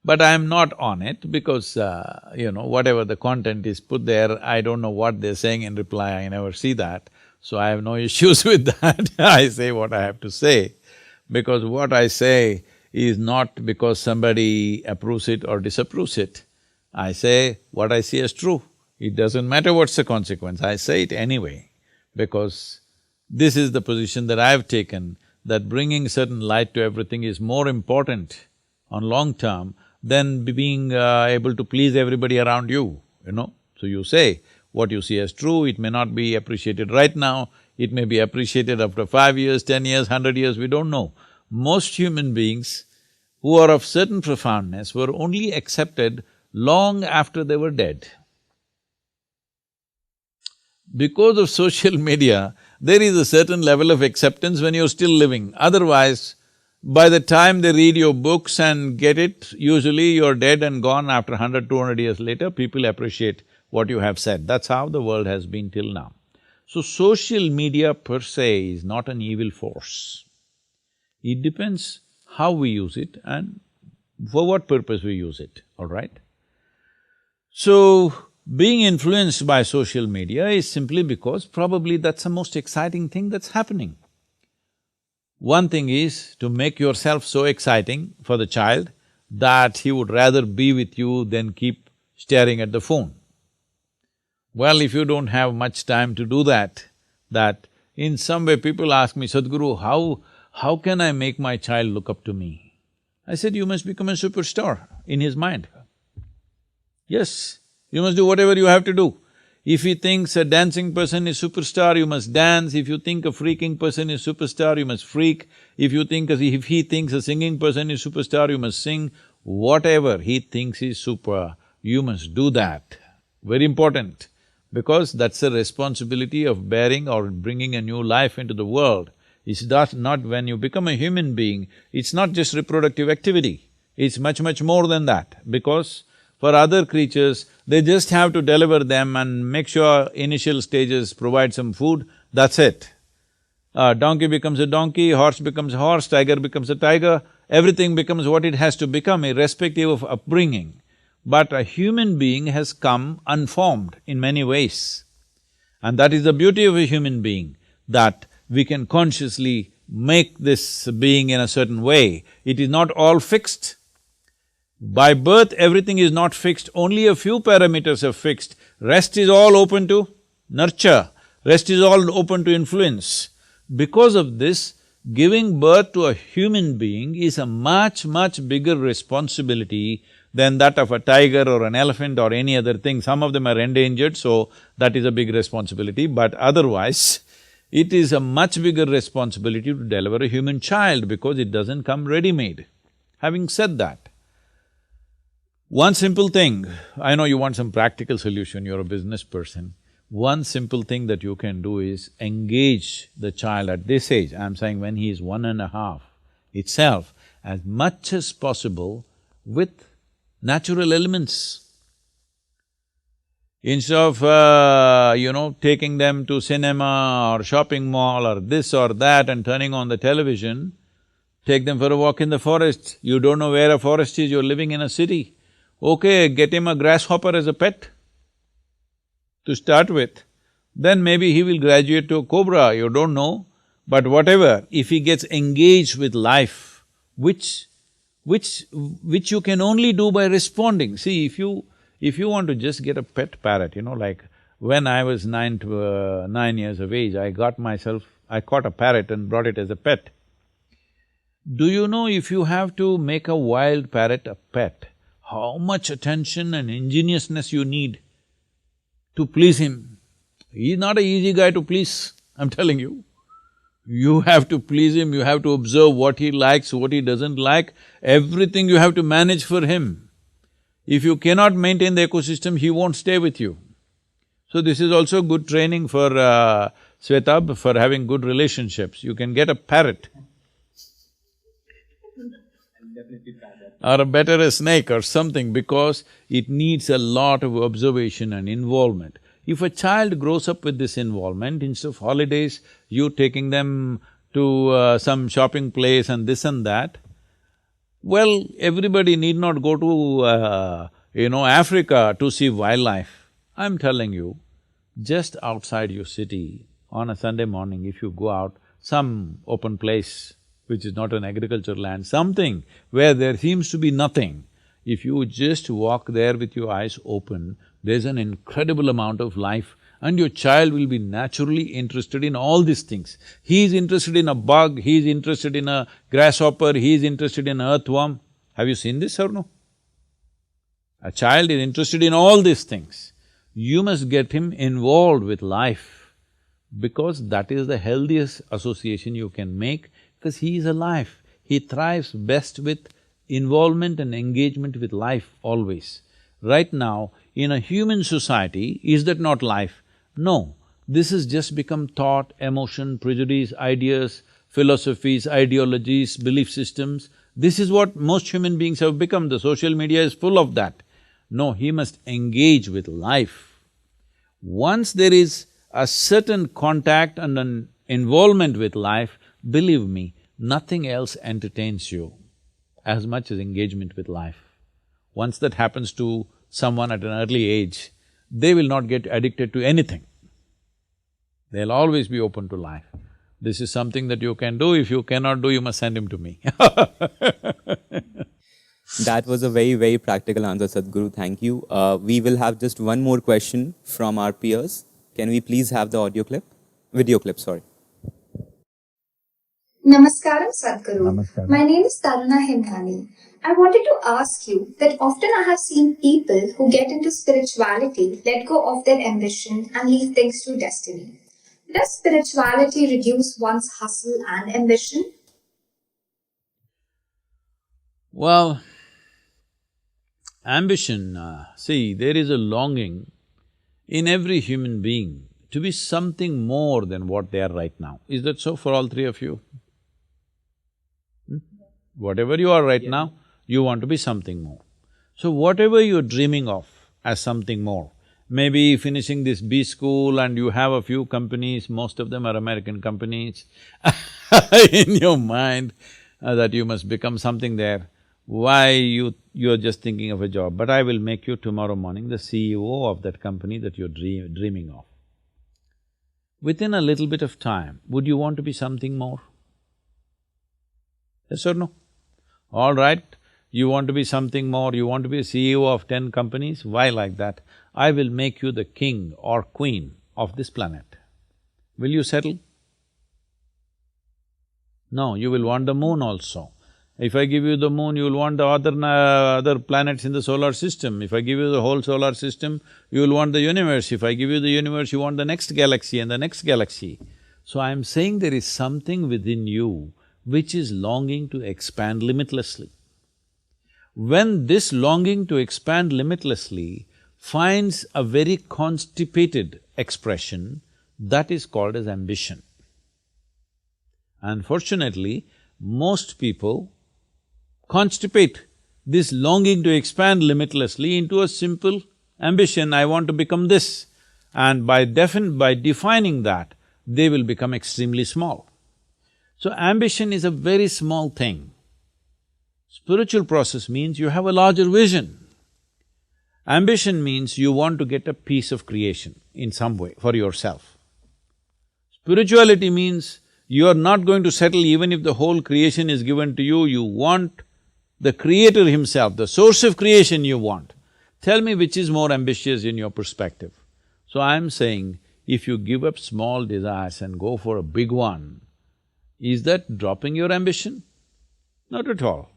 but I am not on it because, whatever the content is put there, I don't know what they're saying in reply, I never see that, so I have no issues with that. I say what I have to say, because what I say is not because somebody approves it or disapproves it. I say what I see as true. It doesn't matter what's the consequence, I say it anyway, because this is the position that I've taken, that bringing certain light to everything is more important on long term than being able to please everybody around you, So you say what you see as true, it may not be appreciated right now, it may be appreciated after 5 years, 10 years, 100 years, we don't know. Most human beings who are of certain profoundness were only accepted long after they were dead. Because of social media, there is a certain level of acceptance when you're still living. Otherwise, by the time they read your books and get it, usually you're dead and gone. After 100, 200 years later, people appreciate what you have said. That's how the world has been till now. So social media per se is not an evil force. It depends how we use it and for what purpose we use it, all right? So, being influenced by social media is simply because probably that's the most exciting thing that's happening. One thing is to make yourself so exciting for the child that he would rather be with you than keep staring at the phone. Well, if you don't have much time to do that in some way people ask me, Sadhguru, how can I make my child look up to me? I said, you must become a superstar in his mind. Yes, you must do whatever you have to do. If he thinks a dancing person is superstar, you must dance. If you think a freaking person is superstar, you must freak. If he thinks a singing person is superstar, you must sing. Whatever he thinks is super, you must do that. Very important, because that's the responsibility of bearing or bringing a new life into the world. It's not when you become a human being, it's not just reproductive activity, it's much, much more than that, because for other creatures, they just have to deliver them and make sure initial stages provide some food, that's it. Donkey becomes a donkey, horse becomes a horse, tiger becomes a tiger, everything becomes what it has to become irrespective of upbringing. But a human being has come unformed in many ways. And that is the beauty of a human being, that we can consciously make this being in a certain way. It is not all fixed. By birth, everything is not fixed, only a few parameters are fixed. Rest is all open to nurture, rest is all open to influence. Because of this, giving birth to a human being is a much, much bigger responsibility than that of a tiger or an elephant or any other thing. Some of them are endangered, so that is a big responsibility, but otherwise, it is a much bigger responsibility to deliver a human child because it doesn't come ready-made. Having said that, one simple thing, I know you want some practical solution, you're a business person. One simple thing that you can do is engage the child at this age, I'm saying when he is 1.5 itself, as much as possible with natural elements. Instead of, taking them to cinema or shopping mall or this or that and turning on the television, take them for a walk in the forest. You don't know where a forest is, you're living in a city. Okay, get him a grasshopper as a pet to start with. Then maybe he will graduate to a cobra, you don't know. But whatever, if he gets engaged with life, which you can only do by responding. See, if you want to just get a pet parrot, like when I was 9 years of age, I caught a parrot and brought it as a pet. Do you know if you have to make a wild parrot a pet, how much attention and ingeniousness you need to please him? He's not an easy guy to please, I'm telling you. You have to please him, you have to observe what he likes, what he doesn't like, everything you have to manage for him. If you cannot maintain the ecosystem, he won't stay with you. So this is also good training for Svetab, for having good relationships. You can get a parrot. Or better a snake or something, because it needs a lot of observation and involvement. If a child grows up with this involvement, instead of holidays, you taking them to some shopping place and this and that, well, everybody need not go to, Africa to see wildlife. I'm telling you, just outside your city, on a Sunday morning, if you go out, some open place which is not an agricultural land, something where there seems to be nothing, if you just walk there with your eyes open, there's an incredible amount of life and your child will be naturally interested in all these things. He is interested in a bug, he is interested in a grasshopper, he is interested in an earthworm. Have you seen this or no? A child is interested in all these things. You must get him involved with life, because that is the healthiest association you can make, because he is alive. He thrives best with involvement and engagement with life always. Right now, in a human society, is that not life? No, this has just become thought, emotion, prejudice, ideas, philosophies, ideologies, belief systems. This is what most human beings have become, the social media is full of that. No, he must engage with life. Once there is a certain contact and an involvement with life, believe me, nothing else entertains you as much as engagement with life. Once that happens to someone at an early age, they will not get addicted to anything. They'll always be open to life. This is something that you can do. If you cannot do, you must send him to me That was a very, very practical answer, Sadhguru. Thank you. We will have just one more question from our peers. Can we please have the audio clip? Video clip, sorry. Namaskaram, Sadhguru. My name is Taruna Himnani. I wanted to ask you that often I have seen people who get into spirituality let go of their ambition and leave things to destiny. Does spirituality reduce one's hustle and ambition? Well, ambition, see, there is a longing in every human being to be something more than what they are right now. Is that so for all three of you? Whatever you are right now, you want to be something more. So whatever you're dreaming of as something more, maybe finishing this B school and you have a few companies, most of them are American companies, in your mind that you must become something there. Why you're just thinking of a job, but I will make you tomorrow morning the CEO of that company that you're dreaming of. Within a little bit of time, would you want to be something more? Yes or no? All right, you want to be something more, you want to be a CEO of 10 companies, why like that? I will make you the king or queen of this planet. Will you settle? No, you will want the moon also. If I give you the moon, you will want the other planets in the solar system. If I give you the whole solar system, you will want the universe. If I give you the universe, you want the next galaxy and the next galaxy. So I'm saying there is something within you which is longing to expand limitlessly. When this longing to expand limitlessly finds a very constipated expression, that is called as ambition. Unfortunately, most people constipate this longing to expand limitlessly into a simple ambition, I want to become this. And by defining that, they will become extremely small. So ambition is a very small thing. Spiritual process means you have a larger vision. Ambition means you want to get a piece of creation in some way for yourself. Spirituality means you are not going to settle even if the whole creation is given to you, you want the creator himself, the source of creation you want. Tell me which is more ambitious in your perspective. So I'm saying, if you give up small desires and go for a big one, is that dropping your ambition? Not at all.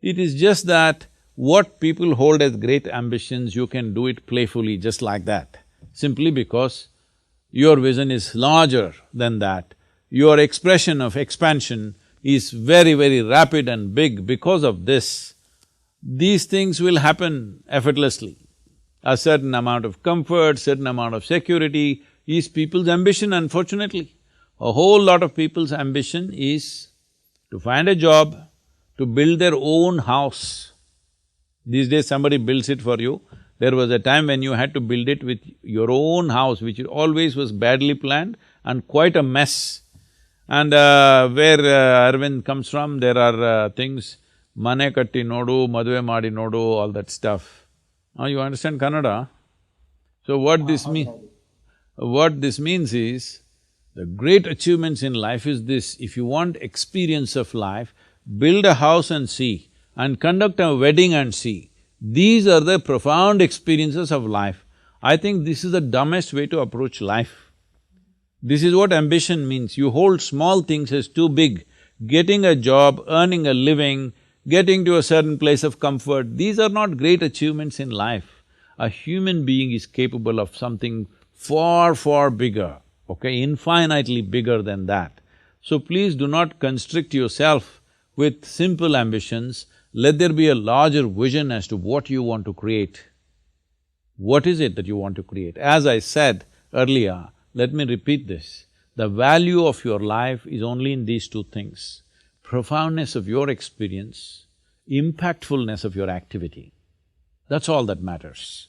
It is just that what people hold as great ambitions, you can do it playfully just like that, simply because your vision is larger than that. Your expression of expansion is very, very rapid and big. Because of this, these things will happen effortlessly. A certain amount of comfort, certain amount of security is people's ambition, unfortunately. A whole lot of people's ambition is to find a job, to build their own house. These days somebody builds it for you. There was a time when you had to build it with your own house, which always was badly planned and quite a mess. And where Arvind comes from, there are things, mane katti nodu, madve maadi nodu, all that stuff. You understand Kannada? So what this means is, the great achievements in life is this: if you want experience of life, build a house and see, and conduct a wedding and see. These are the profound experiences of life. I think this is the dumbest way to approach life. This is what ambition means. You hold small things as too big. Getting a job, earning a living, getting to a certain place of comfort, these are not great achievements in life. A human being is capable of something far, far bigger, okay, infinitely bigger than that. So please do not constrict yourself with simple ambitions. Let there be a larger vision as to what you want to create. What is it that you want to create? As I said earlier, let me repeat this, the value of your life is only in these two things: profoundness of your experience, impactfulness of your activity. That's all that matters.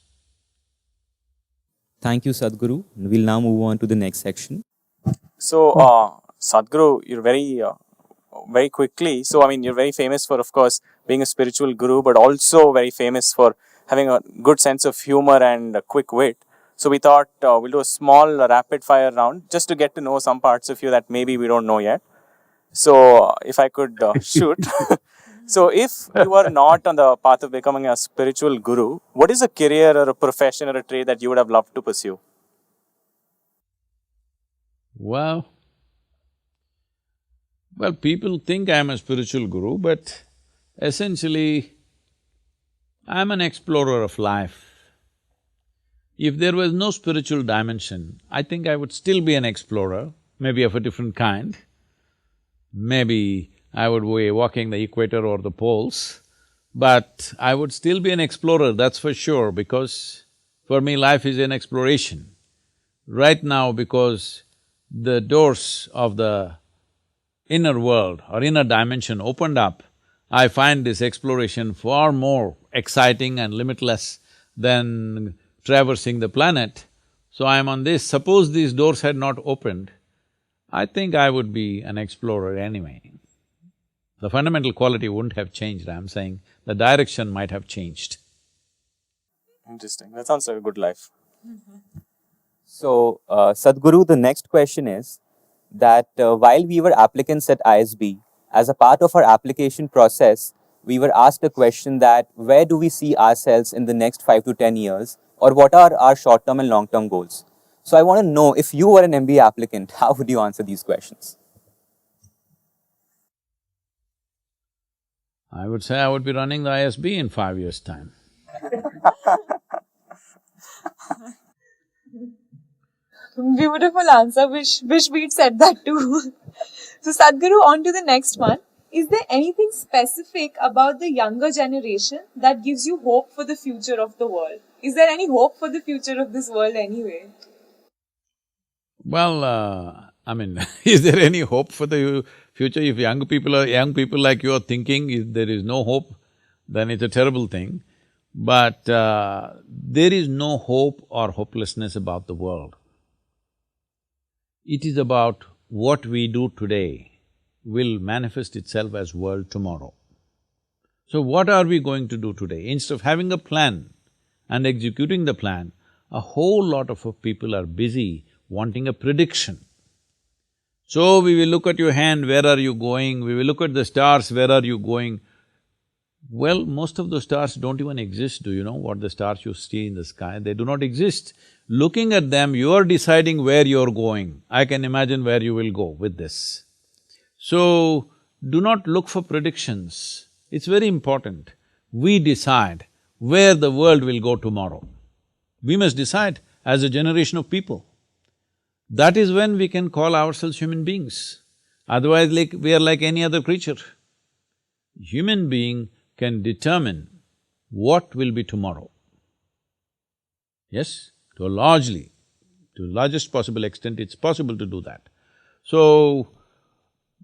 Thank you, Sadhguru. We'll now move on to the next section. So, Sadhguru, you're very quickly, so I mean, you're very famous for, of course, being a spiritual guru, but also very famous for having a good sense of humor and a quick wit. So we thought we'll do a small rapid fire round just to get to know some parts of you that maybe we don't know yet. So if I could shoot. So if you are not on the path of becoming a spiritual guru, what is a career or a profession or a trade that you would have loved to pursue? Well, people think I'm a spiritual guru, but essentially, I'm an explorer of life. If there was no spiritual dimension, I think I would still be an explorer, maybe of a different kind. Maybe I would be walking the equator or the poles, but I would still be an explorer, that's for sure, because for me life is an exploration. Right now, because the doors of the inner world or inner dimension opened up, I find this exploration far more exciting and limitless than traversing the planet. So I am on this. Suppose these doors had not opened, I think I would be an explorer anyway. The fundamental quality wouldn't have changed, I'm saying the direction might have changed. Interesting. That sounds like a good life. So, Sadhguru, the next question is that while we were applicants at ISB, as a part of our application process, we were asked a question that where do we see ourselves in the next 5 to 10 years, or what are our short-term and long-term goals? So I want to know, if you were an MBA applicant, how would you answer these questions? I would say I would be running the ISB in 5 years' time. Beautiful answer. Wish we'd said that too. So Sadhguru, on to the next one. Is there anything specific about the younger generation that gives you hope for the future of the world? Is there any hope for the future of this world anyway? Well, I mean, is there any hope for the future? If young people like you are thinking if there is no hope, then it's a terrible thing. But there is no hope or hopelessness about the world. It is about what we do today will manifest itself as world tomorrow. So what are we going to do today? Instead of having a plan and executing the plan, a whole lot of people are busy wanting a prediction. So we will look at your hand, where are you going? We will look at the stars, where are you going? Well, most of the stars don't even exist. Do you know what the stars you see in the sky? They do not exist. Looking at them, you are deciding where you're going. I can imagine where you will go with this. So, do not look for predictions. It's very important. We decide where the world will go tomorrow. We must decide as a generation of people. That is when we can call ourselves human beings. Otherwise, we are like any other creature. Human being can determine what will be tomorrow. Yes, to largest possible extent, it's possible to do that. So,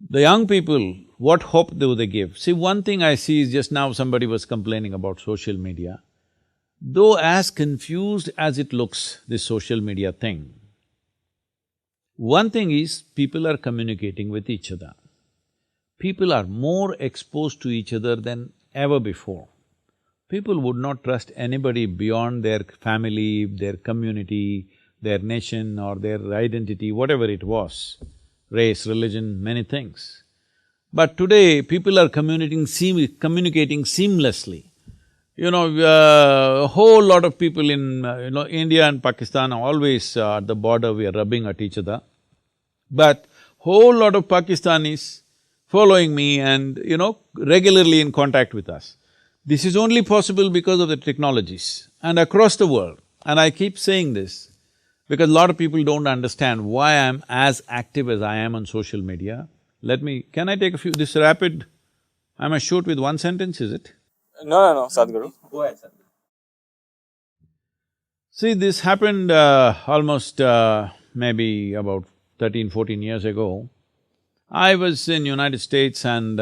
the young people, what hope do they give? See, one thing I see is just now somebody was complaining about social media. Though as confused as it looks, this social media thing, one thing is people are communicating with each other. People are more exposed to each other than ever before. People would not trust anybody beyond their family, their community, their nation or their identity, whatever it was, race, religion, many things. But today, people are communicating seamlessly. You know, a whole lot of people in, India and Pakistan are always at the border, we are rubbing at each other. But whole lot of Pakistanis following me and, regularly in contact with us. This is only possible because of the technologies and across the world. And I keep saying this because a lot of people don't understand why I'm as active as I am on social media. Can I take this rapid, I must shoot with one sentence, is it? No, Sadhguru. Go ahead, Sadhguru. See, this happened almost maybe about 13, 14 years ago. I was in United States and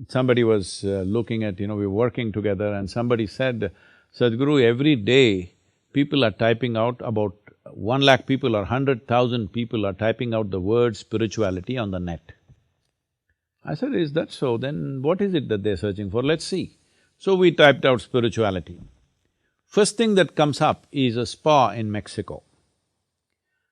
somebody was looking at, we were working together and somebody said, Sadhguru, every day people are typing out about 1 lakh people or 100,000 people are typing out the word spirituality on the net. I said, is that so? Then what is it that they're searching for? Let's see. So we typed out spirituality. First thing that comes up is a spa in Mexico.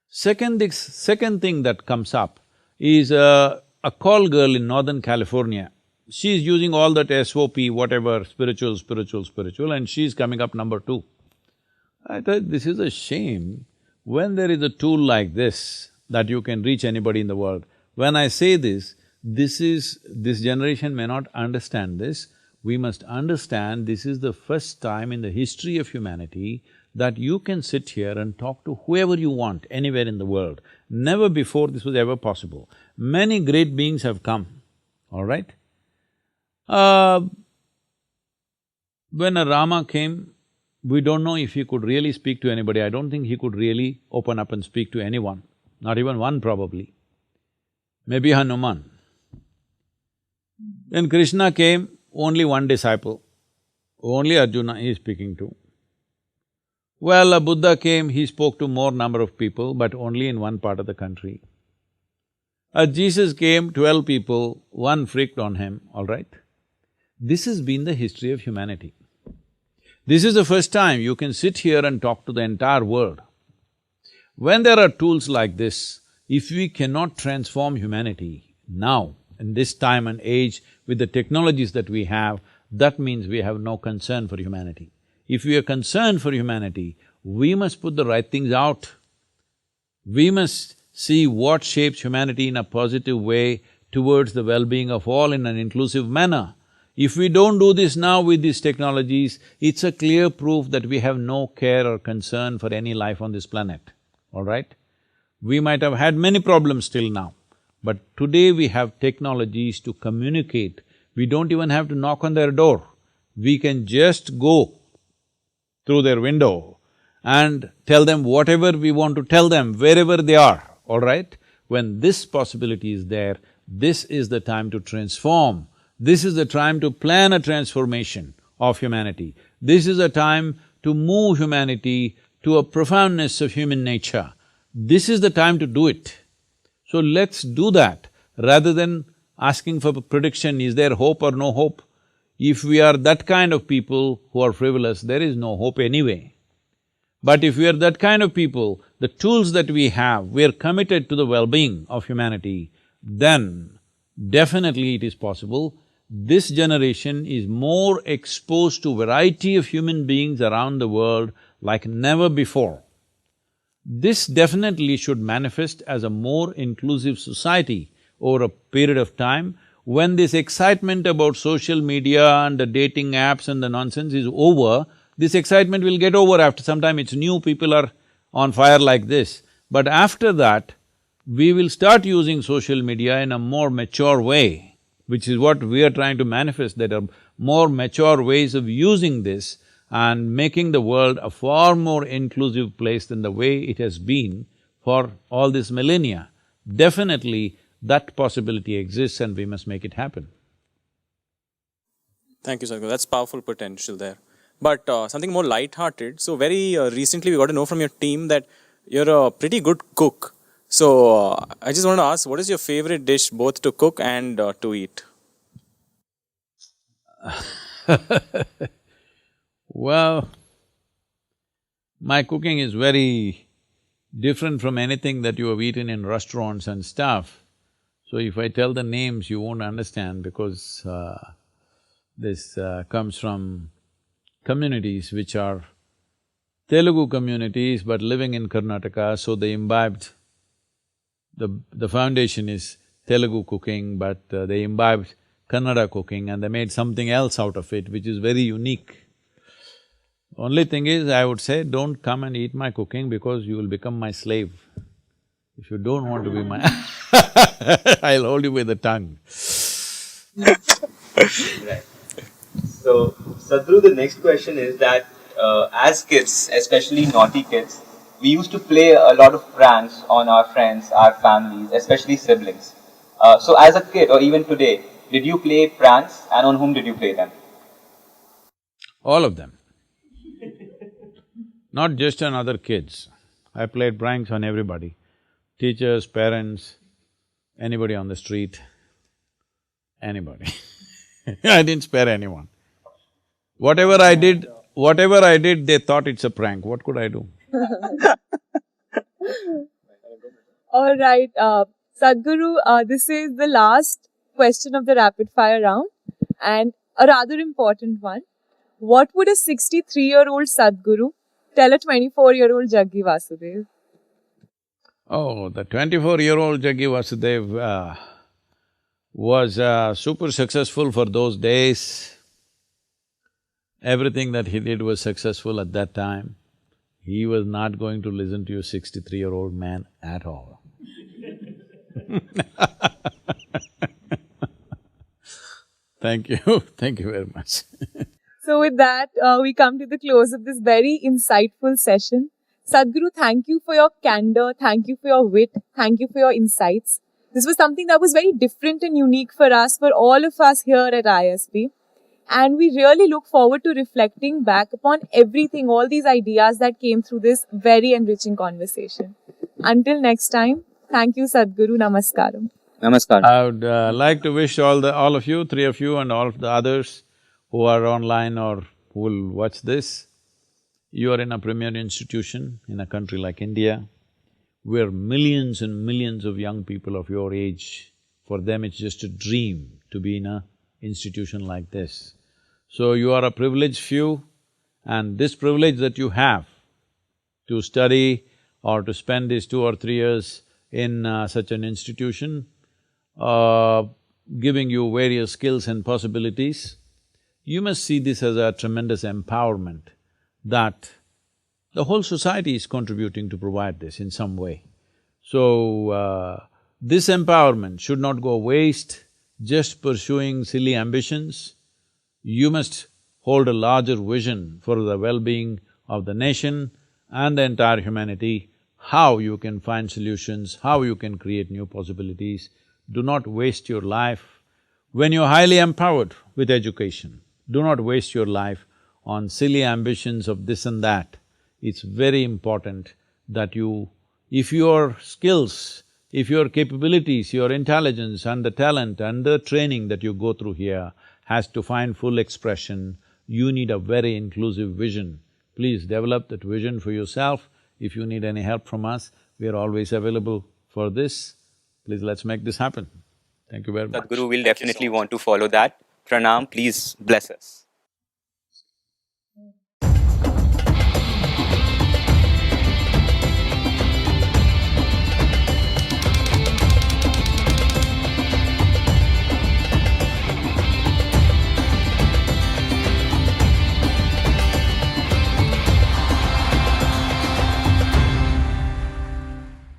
Second thing that comes up is a call girl in Northern California she's using all that SOP, whatever, spiritual, spiritual, spiritual, and she's coming up number 2. I thought this is a shame when there is a tool like this that you can reach anybody in the world. When I say this generation may not understand this. We must understand this is the first time in the history of humanity that you can sit here and talk to whoever you want anywhere in the world. Never before this was ever possible. Many great beings have come, all right? When a Rama came, we don't know if he could really speak to anybody. I don't think he could really open up and speak to anyone, not even one probably. Maybe Hanuman. When Krishna came, only one disciple, only Arjuna he is speaking to. Well, a Buddha came, he spoke to more number of people, but only in one part of the country. Jesus came, 12 people, one freaked on him, all right? This has been the history of humanity. This is the first time you can sit here and talk to the entire world. When there are tools like this, if we cannot transform humanity now, in this time and age, with the technologies that we have, that means we have no concern for humanity. If we are concerned for humanity, we must put the right things out. We must see what shapes humanity in a positive way towards the well-being of all in an inclusive manner. If we don't do this now with these technologies, it's a clear proof that we have no care or concern for any life on this planet, all right? We might have had many problems till now, but today we have technologies to communicate. We don't even have to knock on their door. We can just go through their window and tell them whatever we want to tell them, wherever they are, all right? When this possibility is there, this is the time to transform. This is the time to plan a transformation of humanity. This is a time to move humanity to a profoundness of human nature. This is the time to do it. So let's do that rather than asking for prediction, is there hope or no hope? If we are that kind of people who are frivolous, there is no hope anyway. But if we are that kind of people, the tools that we have, we are committed to the well-being of humanity, then definitely it is possible. This generation is more exposed to variety of human beings around the world like never before. This definitely should manifest as a more inclusive society over a period of time. When this excitement about social media and the dating apps and the nonsense is over, this excitement will get over after some time. It's new, people are on fire like this. But after that, we will start using social media in a more mature way, which is what we are trying to manifest, that are more mature ways of using this and making the world a far more inclusive place than the way it has been for all this millennia. Definitely, that possibility exists and we must make it happen. Thank you, Sadhguru. That's powerful potential there. But something more light-hearted. So very recently we got to know from your team that you're a pretty good cook. So I just want to ask, what is your favorite dish both to cook and to eat? Well, my cooking is very different from anything that you have eaten in restaurants and stuff. So if I tell the names, you won't understand because this comes from communities which are Telugu communities but living in Karnataka, so they imbibed… The foundation is Telugu cooking, but they imbibed Kannada cooking and they made something else out of it, which is very unique. Only thing is, I would say, don't come and eat my cooking because you will become my slave. If you don't want to be my I'll hold you by the tongue. Right. So, Sadhguru, the next question is that as kids, especially naughty kids, we used to play a lot of pranks on our friends, our families, especially siblings. So as a kid or even today, did you play pranks and on whom did you play them? All of them. Not just on other kids. I played pranks on everybody. Teachers, parents, anybody on the street, anybody. I didn't spare anyone. Whatever I did, they thought it's a prank. What could I do? All right, Sadhguru, this is the last question of the rapid fire round. And a rather important one, what would a 63-year-old Sadhguru tell a 24-year-old Jaggi Vasudev? Oh, the 24-year-old Jaggi Vasudev was super successful for those days. Everything that he did was successful at that time. He was not going to listen to a 63-year-old man at all. Thank you, thank you very much. So with that, we come to the close of this very insightful session. Sadhguru, thank you for your candor, thank you for your wit, thank you for your insights. This was something that was very different and unique for us, for all of us here at ISB. And we really look forward to reflecting back upon everything, all these ideas that came through this very enriching conversation. Until next time, thank you Sadhguru, Namaskaram. Namaskar. I would like to wish all of you, three of you and all of the others who are online or who will watch this, you are in a premier institution in a country like India, where millions and millions of young people of your age, for them it's just a dream to be in a institution like this. So you are a privileged few, and this privilege that you have to study or to spend these 2 or 3 years in such an institution, giving you various skills and possibilities, you must see this as a tremendous empowerment that the whole society is contributing to provide this in some way. So, this empowerment should not go waste just pursuing silly ambitions. You must hold a larger vision for the well-being of the nation and the entire humanity, how you can find solutions, how you can create new possibilities. Do not waste your life. When you're highly empowered with education, do not waste your life on silly ambitions of this and that. It's very important that you… if your skills, if your capabilities, your intelligence and the talent and the training that you go through here has to find full expression, you need a very inclusive vision. Please develop that vision for yourself. If you need any help from us, we are always available for this. Please, let's make this happen. Thank you very much. Sadhguru will definitely want to follow that. Pranam, please bless us.